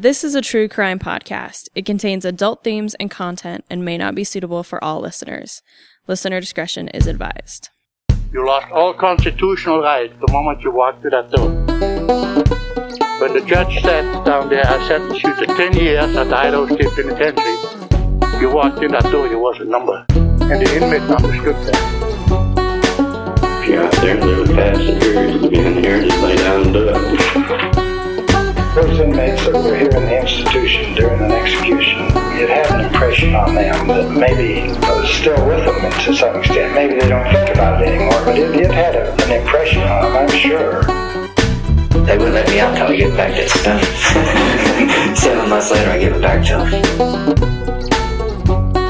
This is a true crime podcast. It contains adult themes and content and may not be suitable for all listeners. Listener discretion is advised. You lost all constitutional rights the moment you walked through that door. When the judge sat down there, I sentenced you to 10 years at the Idaho State Penitentiary. You walked in that door, you was a number. And the inmates understood that. If you're out there and they're the passengers, to be in here, just lay down and do it. Those inmates that were here in the institution during an execution, it had an impression on them that maybe was still with them to some extent. Maybe they don't think about it anymore, but it had an impression on them, I'm sure. They wouldn't let me out until I get back that stuff. 7 months later, I give it back to them.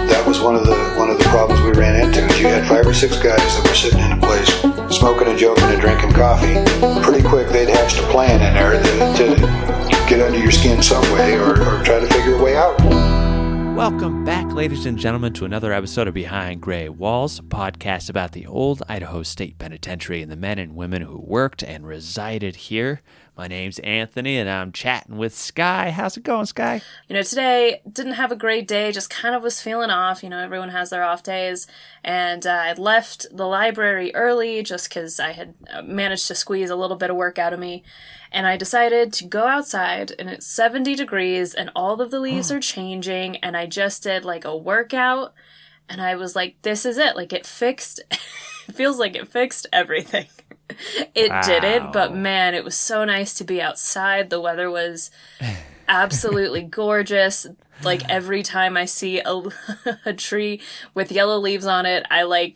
That was one of the problems we ran into. Is you had 5 or 6 guys that were sitting in a place, smoking and joking and drinking coffee. Pretty quick, they'd hatched a plan in there to get under your skin some way or try to figure a way out. Welcome back, ladies and gentlemen, to another episode of Behind Gray Walls, a podcast about the old Idaho State Penitentiary and the men and women who worked and resided here. My name's Anthony, and I'm chatting with Skye. How's it going, Skye? Today didn't have a great day, just kind of was feeling off. Everyone has their off days. And I left the library early just because I had managed to squeeze a little bit of work out of me. And I decided to go outside, and it's 70 degrees, and all of the leaves are changing, and I just did, a workout, and I was like, this is it. It fixed, it feels like it fixed everything. It didn't, but man, it was so nice to be outside. The weather was absolutely gorgeous. Every time I see a tree with yellow leaves on it, I,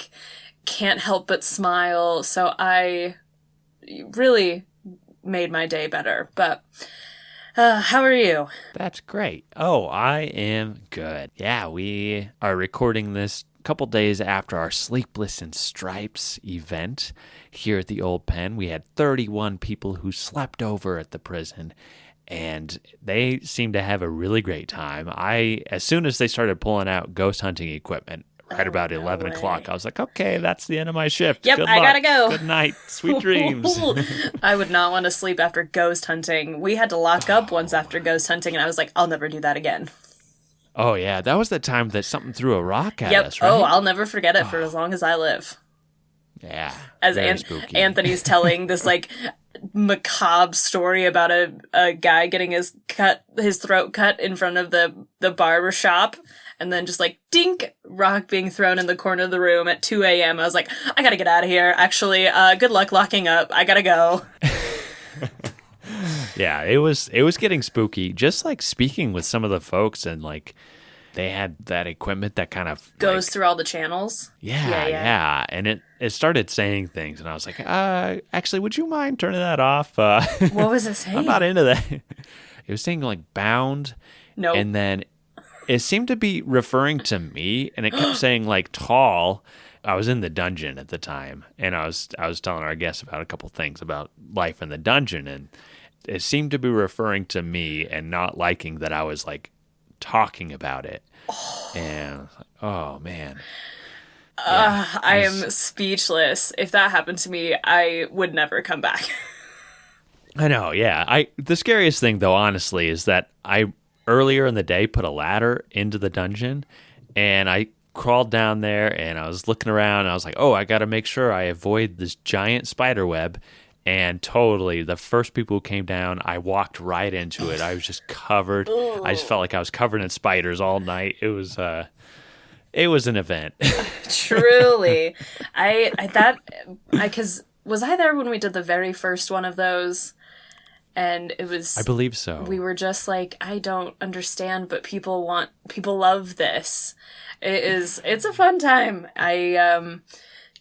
can't help but smile. So I really made my day better. But how are you? That's great. Oh, I am good. Yeah, we are recording this a couple days after our Sleepless in Stripes event here at the old pen. We had 31 people who slept over at the prison, and they seemed to have a really great time. As soon as they started pulling out ghost hunting equipment, right about 11 o'clock, I was like, okay, that's the end of my shift. Yep, Good I luck. gotta go. Good night. Sweet dreams. I would not want to sleep after ghost hunting. We had to lock up once after ghost hunting, and I was like, I'll never do that again. Oh, yeah. That was the time that something threw a rock at us, right? Oh, I'll never forget it for as long as I live. Yeah. As Anthony's telling this, macabre story about a guy getting his throat cut in front of the barber shop, and then just dink, rock being thrown in the corner of the room at 2 a.m. I was like, I gotta get out of here. Actually, good luck locking up. I gotta go. Yeah, it was getting spooky. Just speaking with some of the folks, and they had that equipment that kind of goes through all the channels. Yeah. And it started saying things, and I was like, actually, would you mind turning that off? What was it saying? I'm not into that. It was saying bound. Nope. And then it seemed to be referring to me, and it kept saying tall. I was in the dungeon at the time, and I was telling our guests about a couple things about life in the dungeon, and it seemed to be referring to me and not liking that I was talking about it. And I was like, oh man. Yeah, I am speechless. If that happened to me, I would never come back. I know, yeah. The scariest thing though, honestly, is that I earlier in the day put a ladder into the dungeon, and I crawled down there, and I was looking around, and I was like, oh, I got to make sure I avoid this giant spider web. And totally, the first people who came down, I walked right into it. I was just covered. I just felt like I was covered in spiders all night. It was an event. Truly. Because was I there when we did the very first one of those? And it was, I believe so. We were just I don't understand, but people love this. It's a fun time. I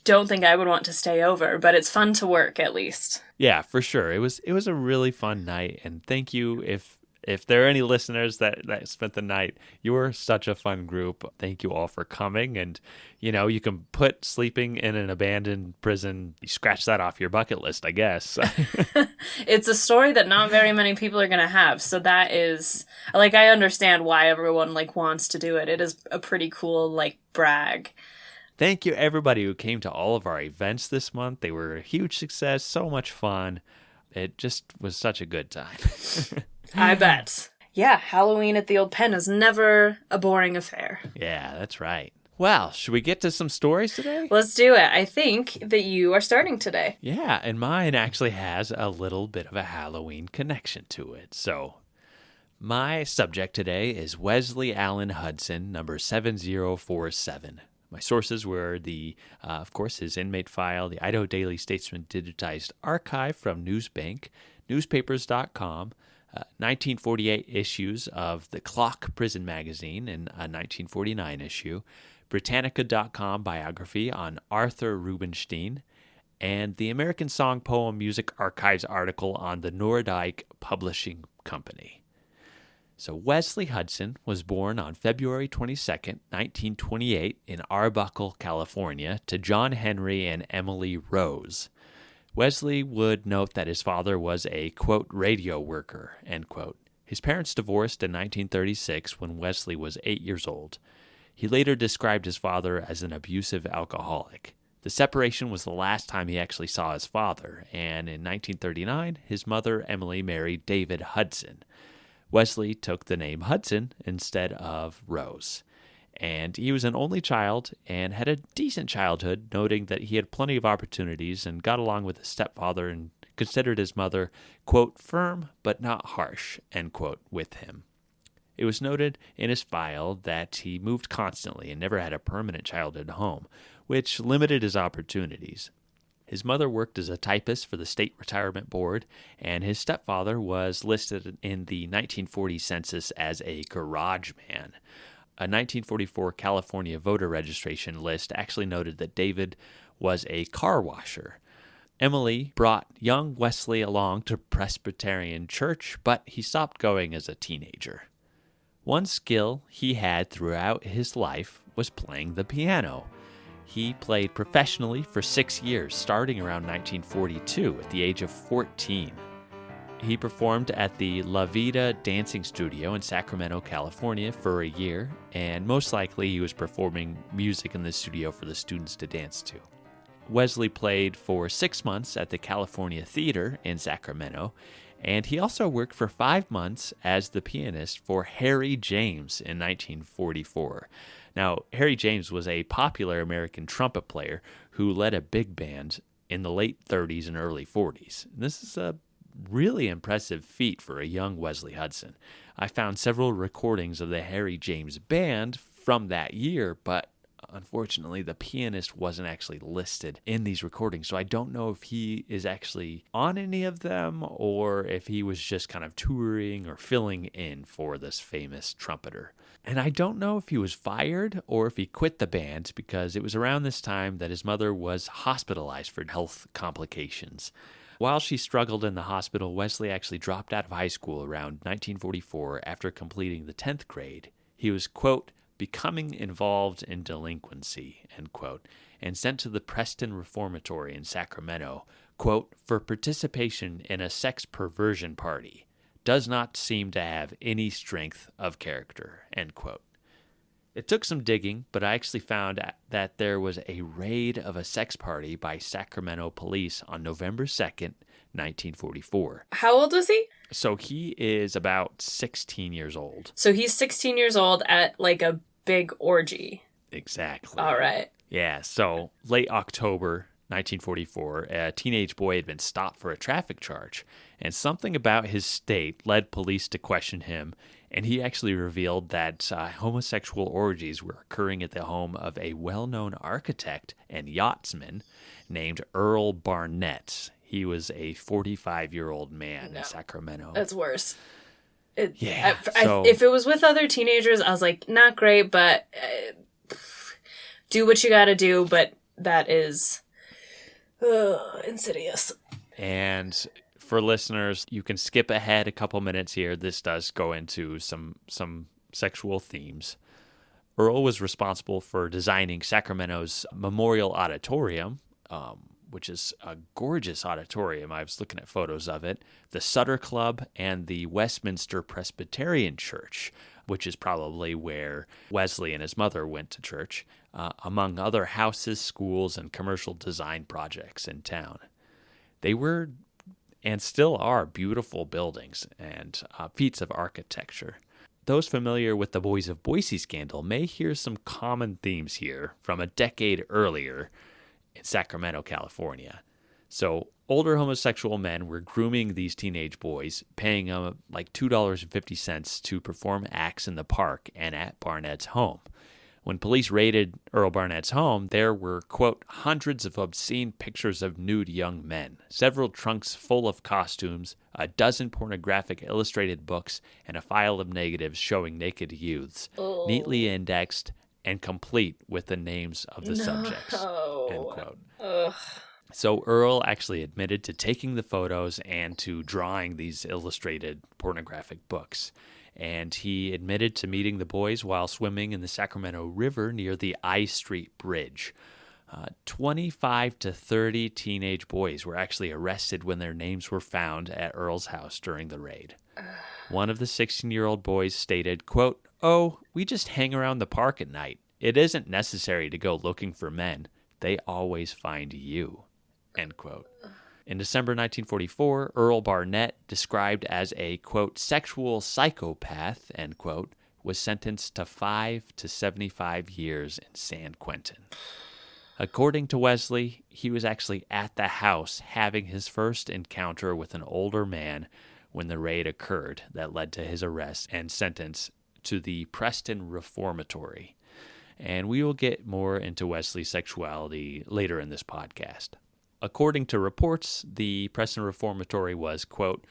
don't think I would want to stay over, but it's fun to work at least. Yeah, for sure. It was a really fun night, and thank you if there are any listeners that spent the night. You were such a fun group. Thank you all for coming, and you can put sleeping in an abandoned prison, you scratch that off your bucket list, I guess. It's a story that not very many people are going to have, so that is I understand why everyone wants to do it. It is a pretty cool brag. Thank you, everybody who came to all of our events this month. They were a huge success, so much fun. It just was such a good time. I bet. Yeah, Halloween at the old pen is never a boring affair. Yeah, that's right. Well, should we get to some stories today? Let's do it. I think that you are starting today. Yeah, and mine actually has a little bit of a Halloween connection to it. So, my subject today is Wesley Allen Hudson, number 7047. My sources were of course, his inmate file, the Idaho Daily Statesman digitized archive from Newsbank, newspapers.com, 1948 issues of the Clock Prison Magazine and a 1949 issue, Britannica.com biography on Arthur Rubinstein, and the American Song Poem Music Archives article on the Nordyke Publishing Company. So Wesley Hudson was born on February 22nd, 1928 in Arbuckle, California, to John Henry and Emily Rose. Wesley would note that his father was a, quote, radio worker, end quote. His parents divorced in 1936 when Wesley was 8 years old. He later described his father as an abusive alcoholic. The separation was the last time he actually saw his father, and in 1939, his mother, Emily, married David Hudson. Wesley took the name Hudson instead of Rose. And he was an only child and had a decent childhood, noting that he had plenty of opportunities and got along with his stepfather and considered his mother, quote, firm but not harsh, end quote, with him. It was noted in his file that he moved constantly and never had a permanent childhood home, which limited his opportunities. His mother worked as a typist for the State Retirement Board, and his stepfather was listed in the 1940 census as a garage man. A 1944 California voter registration list actually noted that David was a car washer. Emily brought young Wesley along to Presbyterian church, but he stopped going as a teenager. One skill he had throughout his life was playing the piano. He played professionally for 6 years, starting around 1942 at the age of 14. He performed at the Levity Dancing Studio in Sacramento, California for a year, and most likely he was performing music in the studio for the students to dance to. Wesley played for 6 months at the California Theater in Sacramento, and he also worked for 5 months as the pianist for Harry James in 1944. Now, Harry James was a popular American trumpet player who led a big band in the late 30s and early 40s. This is a really impressive feat for a young Wesley Hudson. I found several recordings of the Harry James Band from that year, but unfortunately, the pianist wasn't actually listed in these recordings, so I don't know if he is actually on any of them or if he was just kind of touring or filling in for this famous trumpeter. And I don't know if he was fired or if he quit the band, because it was around this time that his mother was hospitalized for health complications. While she struggled in the hospital, Wesley actually dropped out of high school around 1944 after completing the 10th grade. He was, quote, becoming involved in delinquency, end quote, and sent to the Preston Reformatory in Sacramento, quote, for participation in a sex perversion party. Does not seem to have any strength of character, end quote. It took some digging, but I actually found that there was a raid of a sex party by Sacramento police on November 2nd, 1944. How old was he? So he is about 16 years old. So he's 16 years old at like a big orgy. Exactly. All right. Yeah, so late October 1944, a teenage boy had been stopped for a traffic charge, and something about his state led police to question him, and he actually revealed that homosexual orgies were occurring at the home of a well-known architect and yachtsman named Earl Barnett. He was a 45-year-old man in Sacramento. That's worse. If it was with other teenagers, I was like, not great, but do what you gotta do, but that is insidious. And for listeners, you can skip ahead a couple minutes here. This does go into some sexual themes. Earl was responsible for designing Sacramento's Memorial Auditorium, which is a gorgeous auditorium. I was looking at photos of it. The Sutter Club and the Westminster Presbyterian Church, which is probably where Wesley and his mother went to church, among other houses, schools, and commercial design projects in town. They were and still are beautiful buildings and feats of architecture. Those familiar with the Boys of Boise scandal may hear some common themes here from a decade earlier in Sacramento, California. So older homosexual men were grooming these teenage boys, paying them like $2.50 to perform acts in the park and at Barnett's home. When police raided Earl Barnett's home, there were, quote, hundreds of obscene pictures of nude young men, several trunks full of costumes, a dozen pornographic illustrated books, and a file of negatives showing naked youths, neatly indexed and complete with the names of the subjects, end quote. Ugh. So Earl actually admitted to taking the photos and to drawing these illustrated pornographic books. And he admitted to meeting the boys while swimming in the Sacramento River near the I Street Bridge. 25 to 30 teenage boys were actually arrested when their names were found at Earl's house during the raid. One of the 16-year-old boys stated, quote, "Oh, we just hang around the park at night. It isn't necessary to go looking for men. They always find you," end quote. In December 1944, Earl Barnett, described as a, quote, sexual psychopath, end quote, was sentenced to 5 to 75 years in San Quentin. According to Wesley, he was actually at the house having his first encounter with an older man when the raid occurred that led to his arrest and sentence to the Preston Reformatory. And we will get more into Wesley's sexuality later in this podcast. According to reports, the Preston Reformatory was, quote,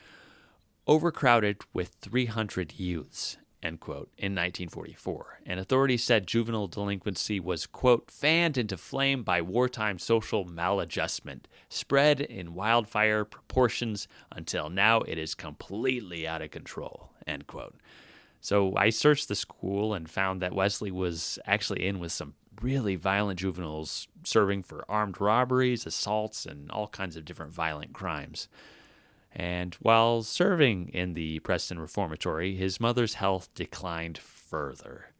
overcrowded with 300 youths, end quote, in 1944. And authorities said juvenile delinquency was, quote, fanned into flame by wartime social maladjustment, spread in wildfire proportions until now it is completely out of control, end quote. So I searched the school and found that Wesley was actually in with some really violent juveniles serving for armed robberies, assaults, and all kinds of different violent crimes. And while serving in the Preston Reformatory, his mother's health declined further.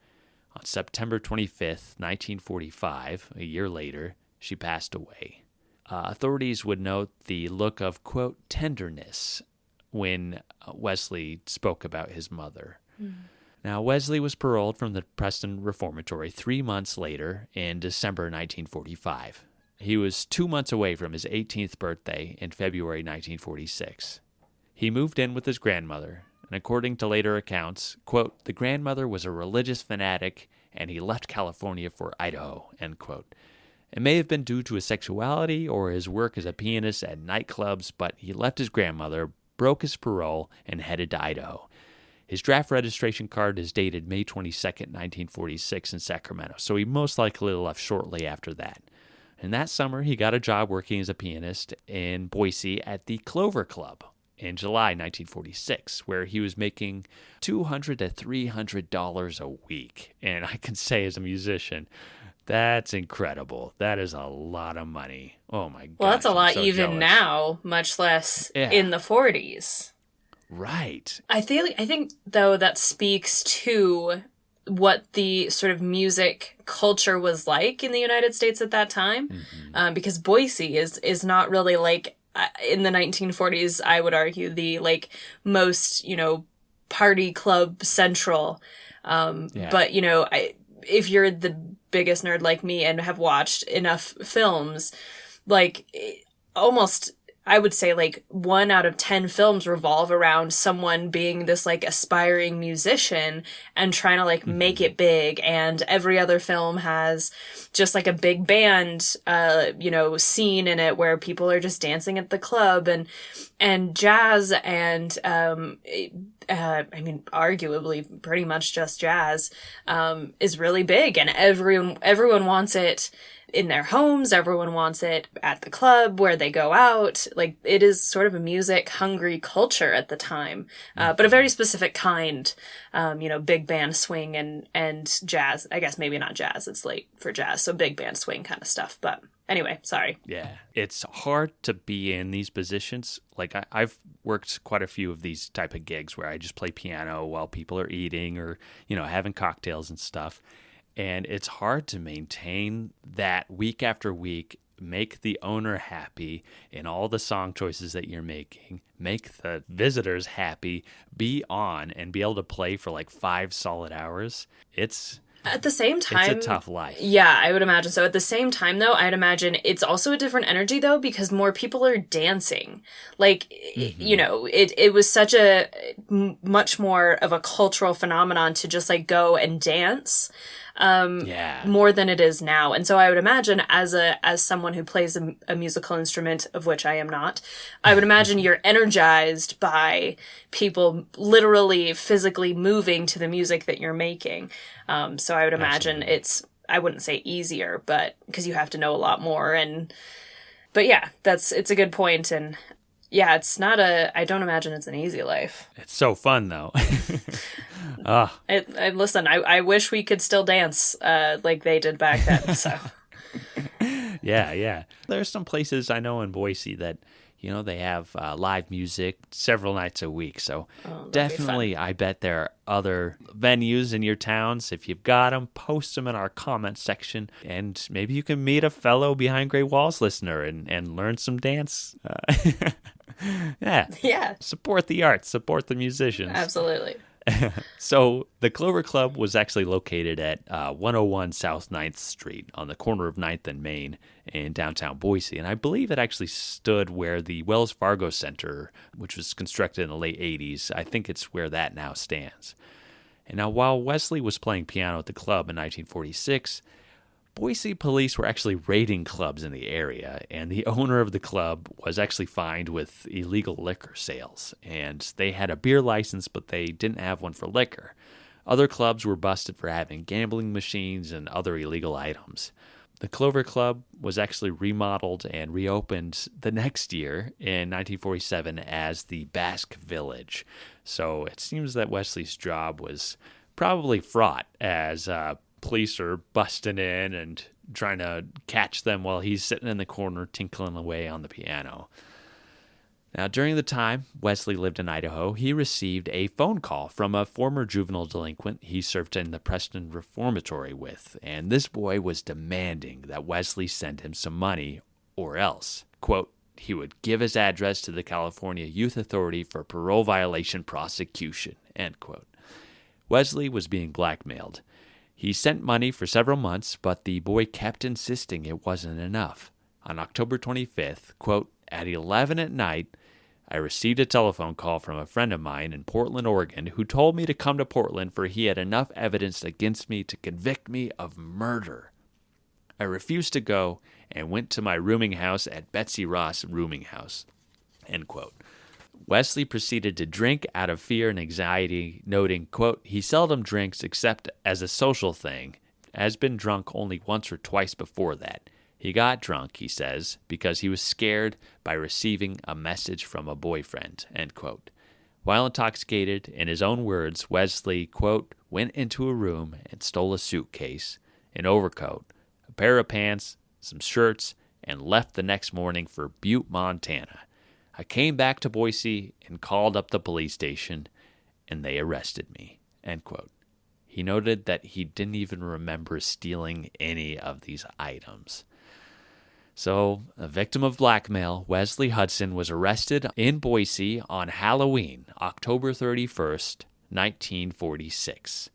On September 25th, 1945, a year later, she passed away. Authorities would note the look of, quote, tenderness when Wesley spoke about his mother. Now, Wesley was paroled from the Preston Reformatory 3 months later in December 1945. He was 2 months away from his 18th birthday in February 1946. He moved in with his grandmother, and according to later accounts, quote, the grandmother was a religious fanatic, and he left California for Idaho, end quote. It may have been due to his sexuality or his work as a pianist at nightclubs, but he left his grandmother, broke his parole, and headed to Idaho. His draft registration card is dated May 22nd, 1946 in Sacramento, so he most likely left shortly after that. And that summer, he got a job working as a pianist in Boise at the Clover Club in July 1946, where he was making $200 to $300 a week. And I can say as a musician, that's incredible. That is a lot of money. Oh my God. Well, that's a lot so even jealous. Now, much less in the 40s. Right. I think, though, that speaks to what the sort of music culture was like in the United States at that time. Mm-hmm. Because Boise is not really like, in the 1940s, I would argue, the like most, party club central. But, if you're the biggest nerd like me and have watched enough films, like almost, I would say like 1 out of 10 films revolve around someone being this like aspiring musician and trying to like make it big. And every other film has just like a big band, scene in it where people are just dancing at the club, and jazz and, arguably pretty much just jazz, is really big, and everyone wants it in their homes. Everyone wants it at the club where they go out. Like, it is sort of a music hungry culture at the time, but a very specific kind, big band swing and jazz. I guess maybe not jazz. It's late for jazz. So big band swing kind of stuff. But anyway, sorry. Yeah. It's hard to be in these positions. Like I've worked quite a few of these type of gigs where I just play piano while people are eating or, having cocktails and stuff. And it's hard to maintain that week after week make the owner happy in all the song choices that you're making, make the visitors happy, be on and be able to play for like 5 solid hours. At the same time, it's a tough life. Yeah, I would imagine so. At the same time, though, I'd imagine it's also a different energy, though, because more people are dancing. Like, you know, it was such a much more of a cultural phenomenon to just like go and dance. More than it is now. And so I would imagine as someone who plays a musical instrument, of which I am not, I would imagine you're energized by people literally physically moving to the music that you're making. So I would imagine I wouldn't say easier, but because you have to know a lot more. But yeah, it's a good point. And yeah, I don't imagine it's an easy life. It's so fun though. Listen, I wish we could still dance like they did back then. So yeah. There's some places I know in Boise that, you know, they have live music several nights a week. So definitely, I bet there are other venues in your towns. If you've got them, post them in our comment section. And maybe you can meet a fellow Behind Gray Walls listener and learn some dance. Yeah. Support the arts. Support the musicians. Absolutely. So the Clover Club was actually located at 101 South 9th Street on the corner of 9th and Main in downtown Boise. And I believe it actually stood where the Wells Fargo Center, which was constructed in the late 80s, I think it's where that now stands. And now while Wesley was playing piano at the club in 1946, Boise police were actually raiding clubs in the area, and the owner of the club was actually fined with illegal liquor sales. And they had a beer license, but they didn't have one for liquor. Other clubs were busted for having gambling machines and other illegal items. The Clover Club was actually remodeled and reopened the next year in 1947 as the Basque Village. So it seems that Wesley's job was probably fraught as police are busting in and trying to catch them while he's sitting in the corner tinkling away on the piano. Now, during the time Wesley lived in Idaho, he received a phone call from a former juvenile delinquent he served in the Preston Reformatory with, and this boy was demanding that Wesley send him some money or else, quote, he would give his address to the California Youth Authority for parole violation prosecution, end quote. Wesley was being blackmailed. He sent money for several months, but the boy kept insisting it wasn't enough. On October 25th, quote, at 11 at night, I received a telephone call from a friend of mine in Portland, Oregon, who told me to come to Portland for he had enough evidence against me to convict me of murder. I refused to go and went to my rooming house at Betsy Ross Rooming House, end quote. Wesley proceeded to drink out of fear and anxiety, noting, quote, he seldom drinks except as a social thing, has been drunk only once or twice before that. He got drunk, he says, because he was scared by receiving a message from a boyfriend, end quote. While intoxicated, in his own words, Wesley, quote, went into a room and stole a suitcase, an overcoat, a pair of pants, some shirts, and left the next morning for Butte, Montana. I came back to Boise and called up the police station, and they arrested me, end quote. He noted that he didn't even remember stealing any of these items. So, a victim of blackmail, Wesley Hudson was arrested in Boise on Halloween, October 31st, 1946.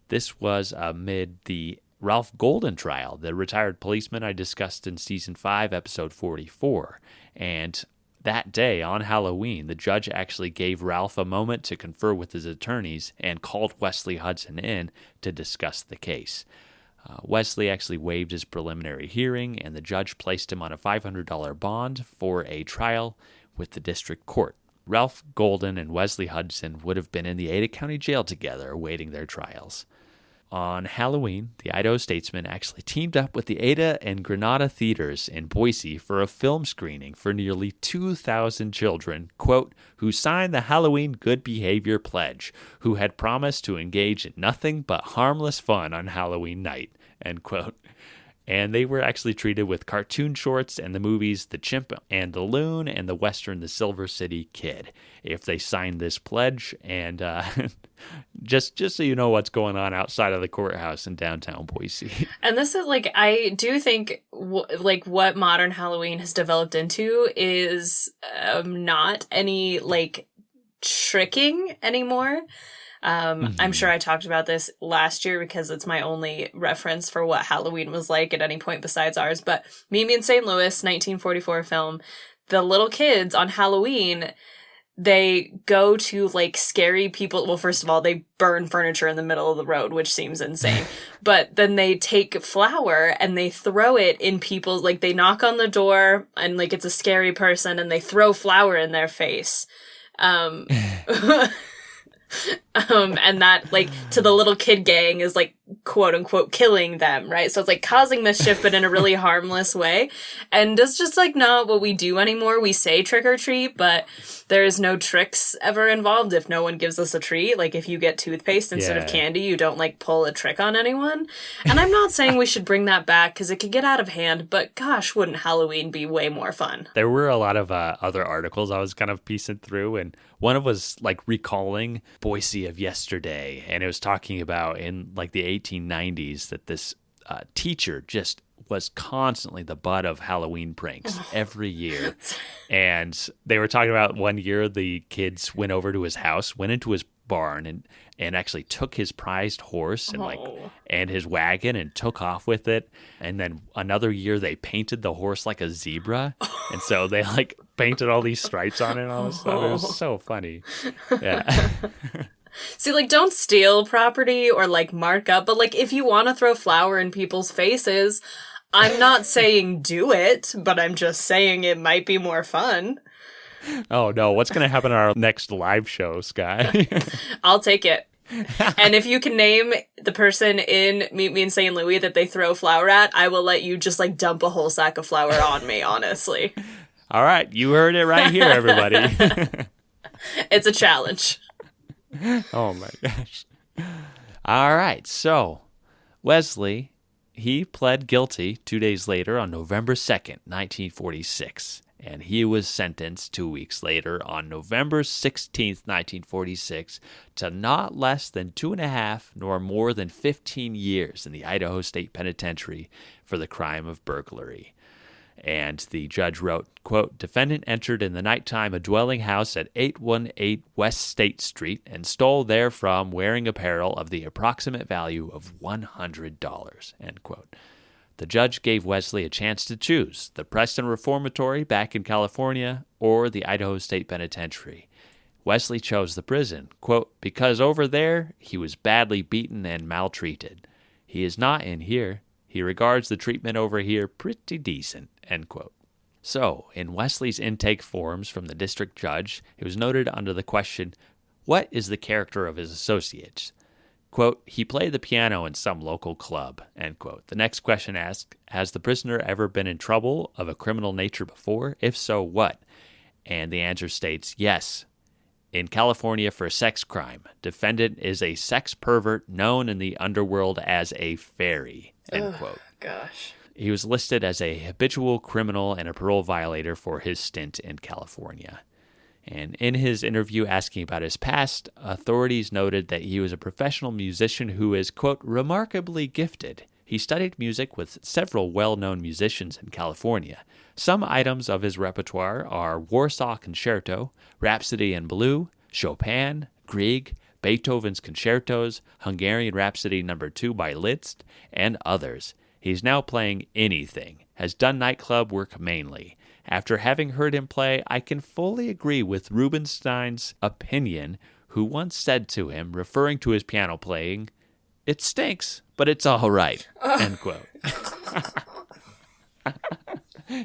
This was amid the Ralph Golden trial, the retired policeman I discussed in Season 5, Episode 44, and that day, on Halloween, the judge actually gave Ralph a moment to confer with his attorneys and called Wesley Hudson in to discuss the case. Wesley actually waived his preliminary hearing, and the judge placed him on a $500 bond for a trial with the district court. Ralph Golden and Wesley Hudson would have been in the Ada County Jail together awaiting their trials. On Halloween, the Idaho Statesman actually teamed up with the Ada and Granada Theaters in Boise for a film screening for nearly 2,000 children, quote, who signed the Halloween Good Behavior Pledge, who had promised to engage in nothing but harmless fun on Halloween night, end quote. And they were actually treated with cartoon shorts and the movies The Chimp and the Loon and the Western The Silver City Kid if they signed this pledge. And just so you know what's going on outside of the courthouse in downtown Boise. And this is like, I do think what modern Halloween has developed into is not any like tricking anymore. I'm sure I talked about this last year because it's my only reference for what Halloween was like at any point besides ours. But Meet Me in St. Louis, 1944 film, the little kids on Halloween, they go to like scary people. Well, first of all, they burn furniture in the middle of the road, which seems insane. But then they take flour and they throw it in people's, like they knock on the door and like it's a scary person and they throw flour in their face. And that, like, to the little kid gang is, like, quote-unquote killing them, right? So it's, like, causing mischief, but in a really harmless way. And it's just, like, not what we do anymore. We say trick-or-treat, but there's no tricks ever involved if no one gives us a treat. Like, if you get toothpaste instead of candy, you don't, like, pull a trick on anyone. And I'm not saying we should bring that back, because it could get out of hand, but gosh, wouldn't Halloween be way more fun? There were a lot of other articles I was kind of piecing through, and one of was like recalling Boise of yesterday, and it was talking about in like the 1890s that this teacher just was constantly the butt of Halloween pranks every year. And they were talking about one year the kids went over to his house, went into his barn and actually took his prized horse and his wagon and took off with it. And then another year they painted the horse like a zebra. And so they like painted all these stripes on it and all this stuff. It was so funny. Yeah. See, like, don't steal property or, like, mark up. But, like, if you want to throw flour in people's faces, I'm not saying do it, but I'm just saying it might be more fun. Oh, no. What's going to happen on our next live show, Skye? I'll take it. And if you can name the person in Meet Me in St. Louis that they throw flour at, I will let you just, like, dump a whole sack of flour on me, honestly. All right. You heard it right here, everybody. It's a challenge. Oh, my gosh. All right. So, Wesley, he pled guilty 2 days later on November 2nd, 1946. And he was sentenced 2 weeks later on November 16th, 1946, to not less than 2.5 nor more than 15 years in the Idaho State Penitentiary for the crime of burglary. And the judge wrote, quote, defendant entered in the nighttime a dwelling house at 818 West State Street and stole therefrom wearing apparel of the approximate value of $100, end quote. The judge gave Wesley a chance to choose the Preston Reformatory back in California or the Idaho State Penitentiary. Wesley chose the prison, quote, because over there he was badly beaten and maltreated. He is not in here. He regards the treatment over here pretty decent, end quote. So, in Wesley's intake forms from the district judge, it was noted under the question, what is the character of his associates? Quote, he played the piano in some local club, end quote. The next question asked, has the prisoner ever been in trouble of a criminal nature before? If so, what? And the answer states, yes. In California for a sex crime. Defendant is a sex pervert known in the underworld as a fairy, end quote. Gosh. He was listed as a habitual criminal and a parole violator for his stint in California. And in his interview asking about his past, authorities noted that he was a professional musician who is, quote, remarkably gifted. He studied music with several well-known musicians in California. Some items of his repertoire are Warsaw Concerto, Rhapsody in Blue, Chopin, Grieg, Beethoven's Concertos, Hungarian Rhapsody No. 2 by Liszt, and others. He's now playing anything, has done nightclub work mainly. After having heard him play, I can fully agree with Rubinstein's opinion, who once said to him, referring to his piano playing, it stinks, but it's all right, end quote.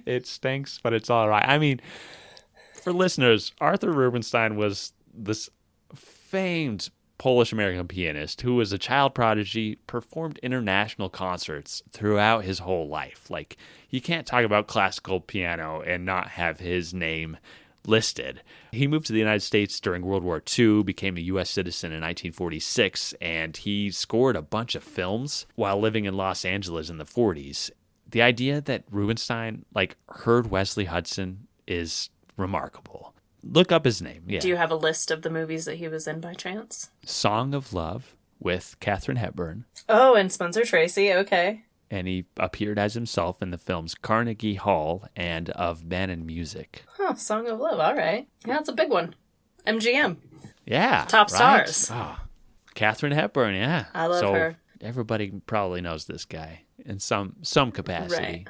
It stinks, but it's all right. I mean, for listeners, Arthur Rubinstein was this famed Polish-American pianist who was a child prodigy, performed international concerts throughout his whole life. Like, you can't talk about classical piano and not have his name listed. He moved to the United States during World War II, became a U.S. citizen in 1946, and he scored a bunch of films while living in Los Angeles in the 40s. the idea that Rubinstein, heard Wesley Hudson is remarkable. Look up his name. Yeah. Do you have a list of the movies that he was in by chance? Song of Love with Katharine Hepburn. Oh, and Spencer Tracy. Okay. And he appeared as himself in the films Carnegie Hall and Of Men and Music. Huh, Song of Love. All right. Yeah, that's a big one. MGM. Yeah. Top right? stars. Oh, Katharine Hepburn, yeah. I love her. Everybody probably knows this guy in some capacity. Right.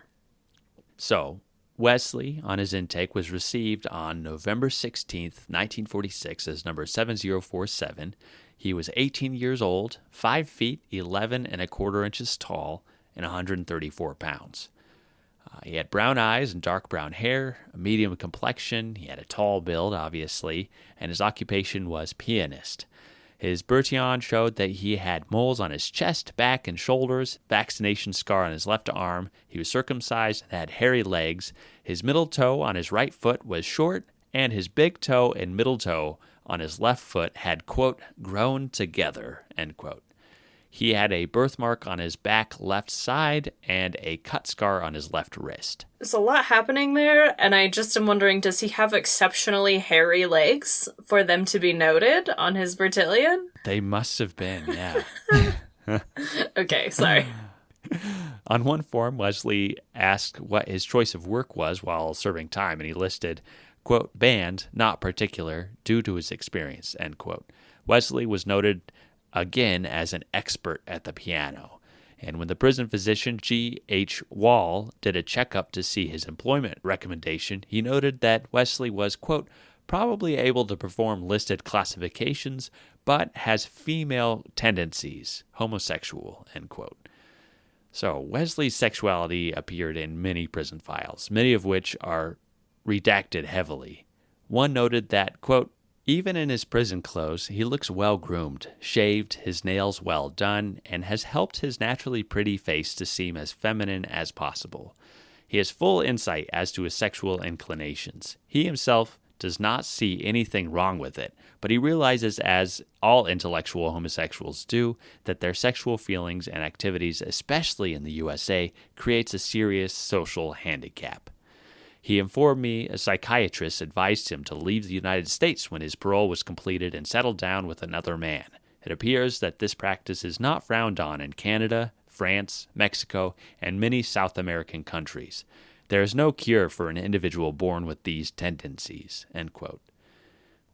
So, Wesley, on his intake, was received on November 16th, 1946 as number 7047. He was 18 years old, 5 feet, 11 and a quarter inches tall, and 134 pounds. He had brown eyes and dark brown hair, a medium complexion. He had a tall build, obviously, and his occupation was pianist. His Bertillon showed that he had moles on his chest, back, and shoulders, vaccination scar on his left arm. He was circumcised and had hairy legs. His middle toe on his right foot was short, and his big toe and middle toe on his left foot had, quote, grown together, end quote. He had a birthmark on his back left side and a cut scar on his left wrist. There's a lot happening there, and I just am wondering, does he have exceptionally hairy legs for them to be noted on his Bertillon? They must have been, yeah. Okay, sorry. On one form, Wesley asked what his choice of work was while serving time, and he listed, quote, band, not particular, due to his experience, end quote. Wesley was noted again as an expert at the piano. And when the prison physician G.H. Wall did a checkup to see his employment recommendation, he noted that Wesley was, quote, probably able to perform listed classifications, but has female tendencies, homosexual, end quote. So Wesley's sexuality appeared in many prison files, many of which are redacted heavily. One noted that, quote, even in his prison clothes, he looks well-groomed, shaved, his nails well done, and has helped his naturally pretty face to seem as feminine as possible. He has full insight as to his sexual inclinations. He himself does not see anything wrong with it, but he realizes, as all intellectual homosexuals do, that their sexual feelings and activities, especially in the USA, creates a serious social handicap. He informed me a psychiatrist advised him to leave the United States when his parole was completed and settle down with another man. It appears that this practice is not frowned on in Canada, France, Mexico, and many South American countries. There is no cure for an individual born with these tendencies, end quote.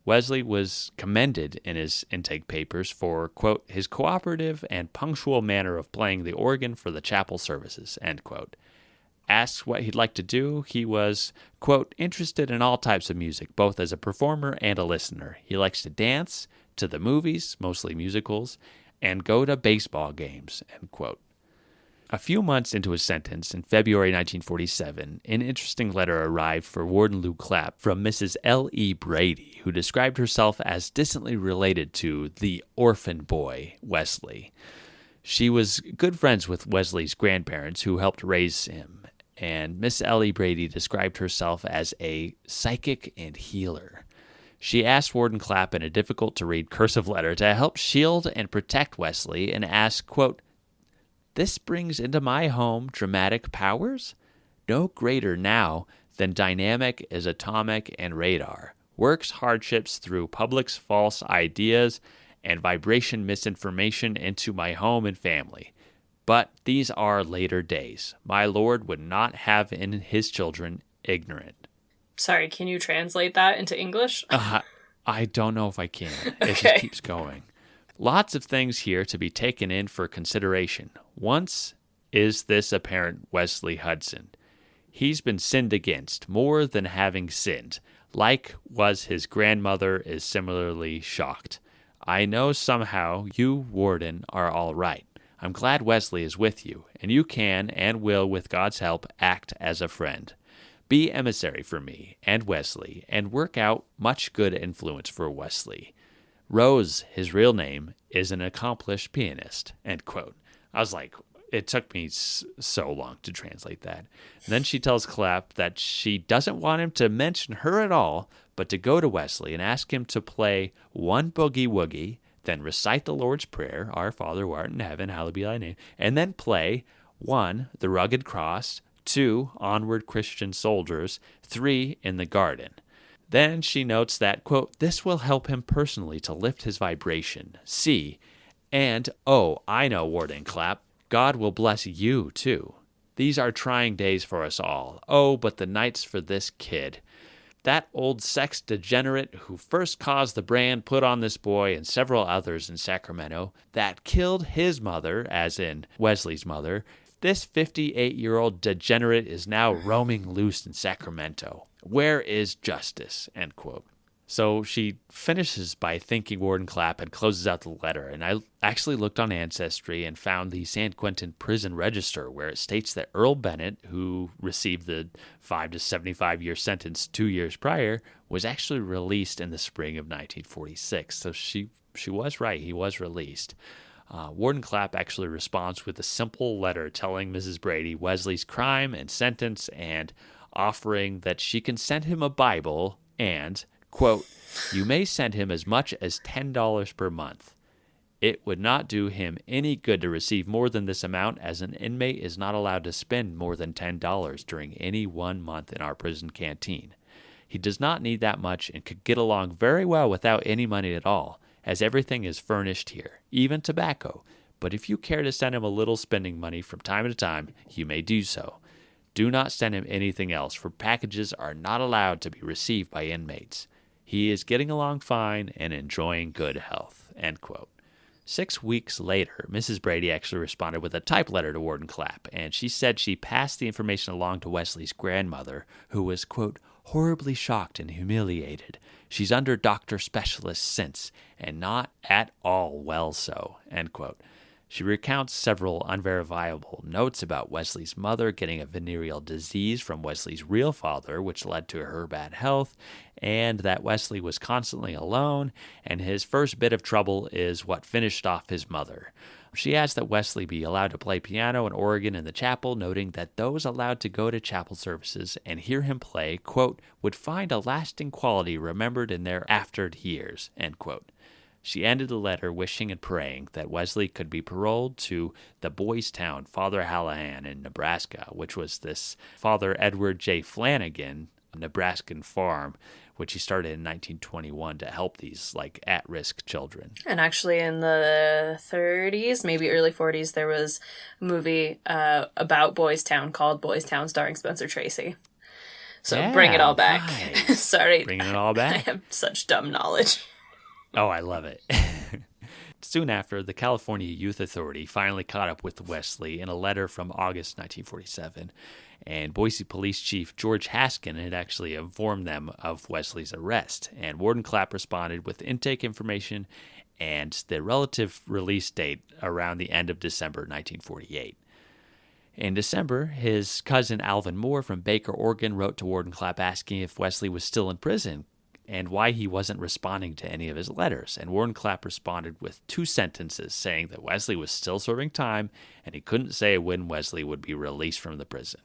Wesley was commended in his intake papers for, quote, his cooperative and punctual manner of playing the organ for the chapel services, end quote. Asked what he'd like to do, he was, quote, interested in all types of music, both as a performer and a listener. He likes to dance, to the movies, mostly musicals, and go to baseball games, end quote. A few months into his sentence, in February 1947, an interesting letter arrived for Warden Lou Clapp from Mrs. L.E. Brady, who described herself as distantly related to the orphan boy, Wesley. She was good friends with Wesley's grandparents, who helped raise him. And Miss Ellie Brady described herself as a psychic and healer. She asked Warden Clapp in a difficult-to-read cursive letter to help shield and protect Wesley and asked, quote, this brings into my home dramatic powers? No greater now than dynamic is atomic and radar. Works hardships through public's false ideas and vibration misinformation into my home and family. But these are later days. My Lord would not have in his children ignorant. Sorry, can you translate that into English? I don't know if I can. It Okay. just keeps going. Lots of things here to be taken in for consideration. Once is this apparent Wesley Hudson. He's been sinned against more than having sinned. Like was his grandmother is similarly shocked. I know somehow you, Warden, are all right. I'm glad Wesley is with you, and you can and will, with God's help, act as a friend. Be emissary for me and Wesley, and work out much good influence for Wesley. Rose, his real name, is an accomplished pianist, end quote. I was like, it took me so long to translate that. And then she tells Clapp that she doesn't want him to mention her at all, but to go to Wesley and ask him to play one boogie woogie, then recite the Lord's Prayer, Our Father who art in heaven, hallowed be thy name, and then play 1, the rugged cross, 2, onward Christian soldiers, 3, in the garden. Then she notes that, quote, this will help him personally to lift his vibration. C, and, oh, I know, Warden Clapp, God will bless you, too. These are trying days for us all. Oh, but the nights for this kid. That old sex degenerate who first caused the brand put on this boy and several others in Sacramento, that killed his mother, as in Wesley's mother, this 58-year-old degenerate is now roaming loose in Sacramento. Where is justice? End quote. So she finishes by thanking Warden Clapp and closes out the letter. And I actually looked on Ancestry and found the San Quentin prison register where it states that Earl Bennett, who received the 5 to 75-year sentence 2 years prior, was actually released in the spring of 1946. So she was right. He was released. Warden Clapp actually responds with a simple letter telling Mrs. Brady Wesley's crime and sentence and offering that she can send him a Bible and, quote, you may send him as much as $10 per month. It would not do him any good to receive more than this amount, as an inmate is not allowed to spend more than $10 during any 1 month in our prison canteen. He does not need that much and could get along very well without any money at all, as everything is furnished here, even tobacco. But if you care to send him a little spending money from time to time, you may do so. Do not send him anything else, for packages are not allowed to be received by inmates. He is getting along fine and enjoying good health. End quote. 6 weeks later, Mrs. Brady actually responded with a type letter to Warden Clapp, and she said she passed the information along to Wesley's grandmother, who was, quote, horribly shocked and humiliated. She's under doctor specialist since, and not at all well so, end quote. She recounts several unverifiable notes about Wesley's mother getting a venereal disease from Wesley's real father, which led to her bad health, and that Wesley was constantly alone, and his first bit of trouble is what finished off his mother. She asked that Wesley be allowed to play piano and organ in the chapel, noting that those allowed to go to chapel services and hear him play, quote, would find a lasting quality remembered in their after years, end quote. She ended the letter wishing and praying that Wesley could be paroled to the Boys Town Father Hallahan in Nebraska, which was this Father Edward J. Flanagan Nebraskan farm, which he started in 1921 to help these at-risk children. And actually in the 30s, maybe early 40s, there was a movie about Boys Town called Boys Town starring Spencer Tracy. So yeah, bring it all back. Right. Sorry. Bringing it all back. I have such dumb knowledge. Oh, I love it. Soon after, the California Youth Authority finally caught up with Wesley in a letter from August 1947, and Boise Police Chief George Haskin had actually informed them of Wesley's arrest, and Warden Clapp responded with intake information and the relative release date around the end of December 1948. In December, his cousin Alvin Moore from Baker, Oregon, wrote to Warden Clapp asking if Wesley was still in prison and why he wasn't responding to any of his letters. And Warden Clapp responded with 2 sentences saying that Wesley was still serving time and he couldn't say when Wesley would be released from the prison.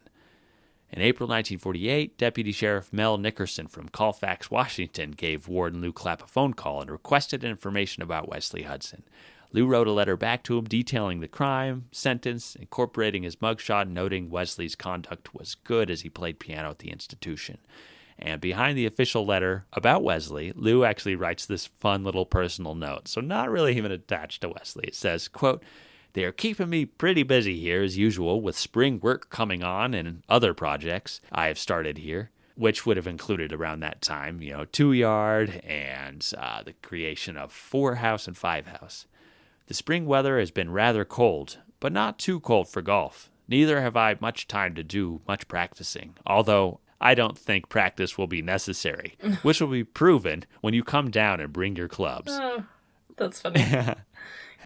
In April 1948, Deputy Sheriff Mel Nickerson from Colfax, Washington, gave Warden Lou Clapp a phone call and requested information about Wesley Hudson. Lou wrote a letter back to him detailing the crime, sentence, incorporating his mugshot, noting Wesley's conduct was good as he played piano at the institution. And behind the official letter about Wesley, Lou actually writes this fun little personal note, so not really even attached to Wesley. It says, quote, they are keeping me pretty busy here as usual with spring work coming on and other projects I have started here, which would have included around that time, 2-yard and the creation of 4-house and 5-house. The spring weather has been rather cold, but not too cold for golf. Neither have I much time to do much practicing, although I don't think practice will be necessary, which will be proven when you come down and bring your clubs. Oh, that's funny.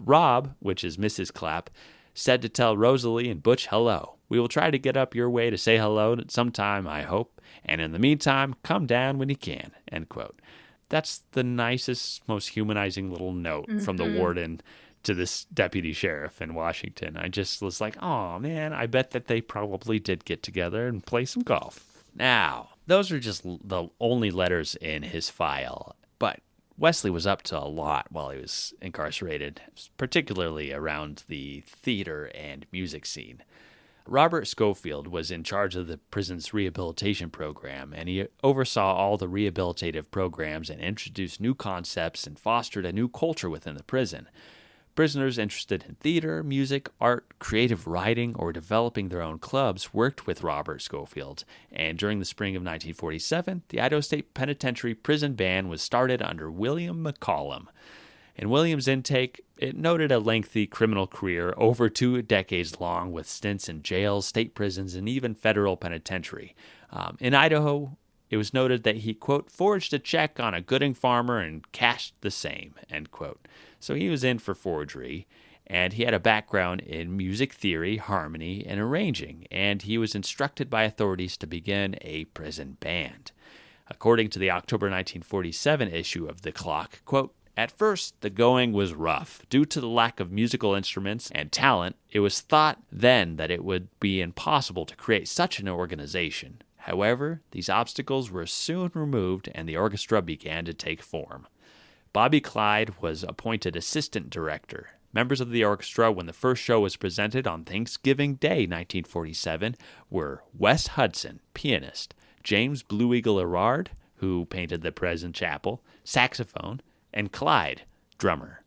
Rob, which is Mrs. Clapp, said to tell Rosalie and Butch hello. We will try to get up your way to say hello sometime, I hope, and in the meantime, come down when you can, end quote. That's the nicest, most humanizing little note from the warden to this deputy sheriff in Washington. I just was like, oh man, I bet that they probably did get together and play some golf. Now, those are just the only letters in his file, but Wesley was up to a lot while he was incarcerated, particularly around the theater and music scene. Robert Schofield was in charge of the prison's rehabilitation program, and he oversaw all the rehabilitative programs and introduced new concepts and fostered a new culture within the prison. Prisoners interested in theater, music, art, creative writing, or developing their own clubs worked with Robert Schofield, and during the spring of 1947, the Idaho State Penitentiary Prison Band was started under William McCollum. In William's intake, it noted a lengthy criminal career over 2 decades long with stints in jails, state prisons, and even federal penitentiary. In Idaho, it was noted that he, quote, forged a check on a Gooding farmer and cashed the same, end quote. So he was in for forgery, and he had a background in music theory, harmony, and arranging, and he was instructed by authorities to begin a prison band. According to the October 1947 issue of The Clock, quote, at first, the going was rough. Due to the lack of musical instruments and talent, it was thought then that it would be impossible to create such an organization. However, these obstacles were soon removed and the orchestra began to take form. Bobby Clyde was appointed assistant director. Members of the orchestra when the first show was presented on Thanksgiving Day 1947 were Wes Hudson, pianist, James Blue Eagle Erard, who painted the prison chapel, saxophone, and Clyde, drummer.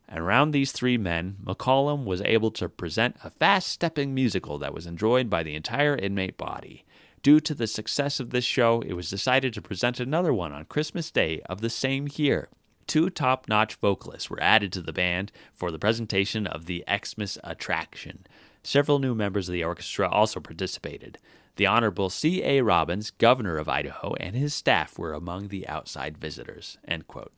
And around these 3 men, McCollum was able to present a fast-stepping musical that was enjoyed by the entire inmate body. Due to the success of this show, it was decided to present another one on Christmas Day of the same year. 2 top-notch vocalists were added to the band for the presentation of the Xmas attraction. Several new members of the orchestra also participated. The Honorable C.A. Robbins, governor of Idaho, and his staff were among the outside visitors, end quote.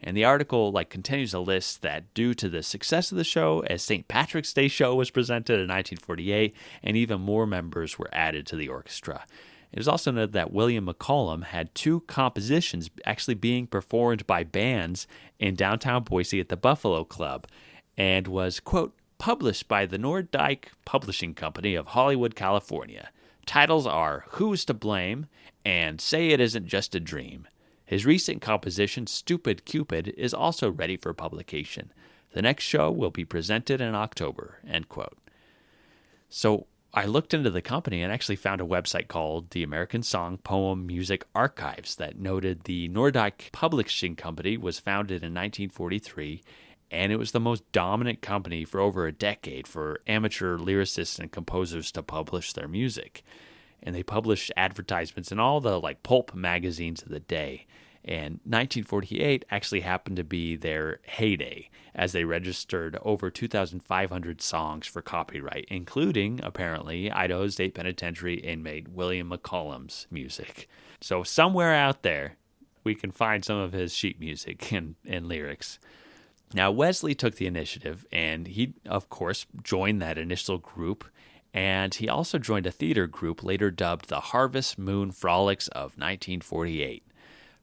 And the article continues to list that due to the success of the show, a St. Patrick's Day show was presented in 1948, and even more members were added to the orchestra. It is also noted that William McCollum had 2 compositions actually being performed by bands in downtown Boise at the Buffalo Club, and was, quote, published by the Nordyke Publishing Company of Hollywood, California. Titles are Who's to Blame and Say It Isn't Just a Dream. His recent composition, Stupid Cupid, is also ready for publication. The next show will be presented in October, end quote. So I looked into the company and actually found a website called the American Song Poem Music Archives that noted the Nordyke Publishing Company was founded in 1943, and it was the most dominant company for over a decade for amateur lyricists and composers to publish their music. And they published advertisements in all the pulp magazines of the day. And 1948 actually happened to be their heyday, as they registered over 2,500 songs for copyright, including, apparently, Idaho State Penitentiary inmate William McCollum's music. So somewhere out there, we can find some of his sheet music and lyrics. Now, Wesley took the initiative, and he, of course, joined that initial group, and he also joined a theater group later dubbed the Harvest Moon Frolics of 1948.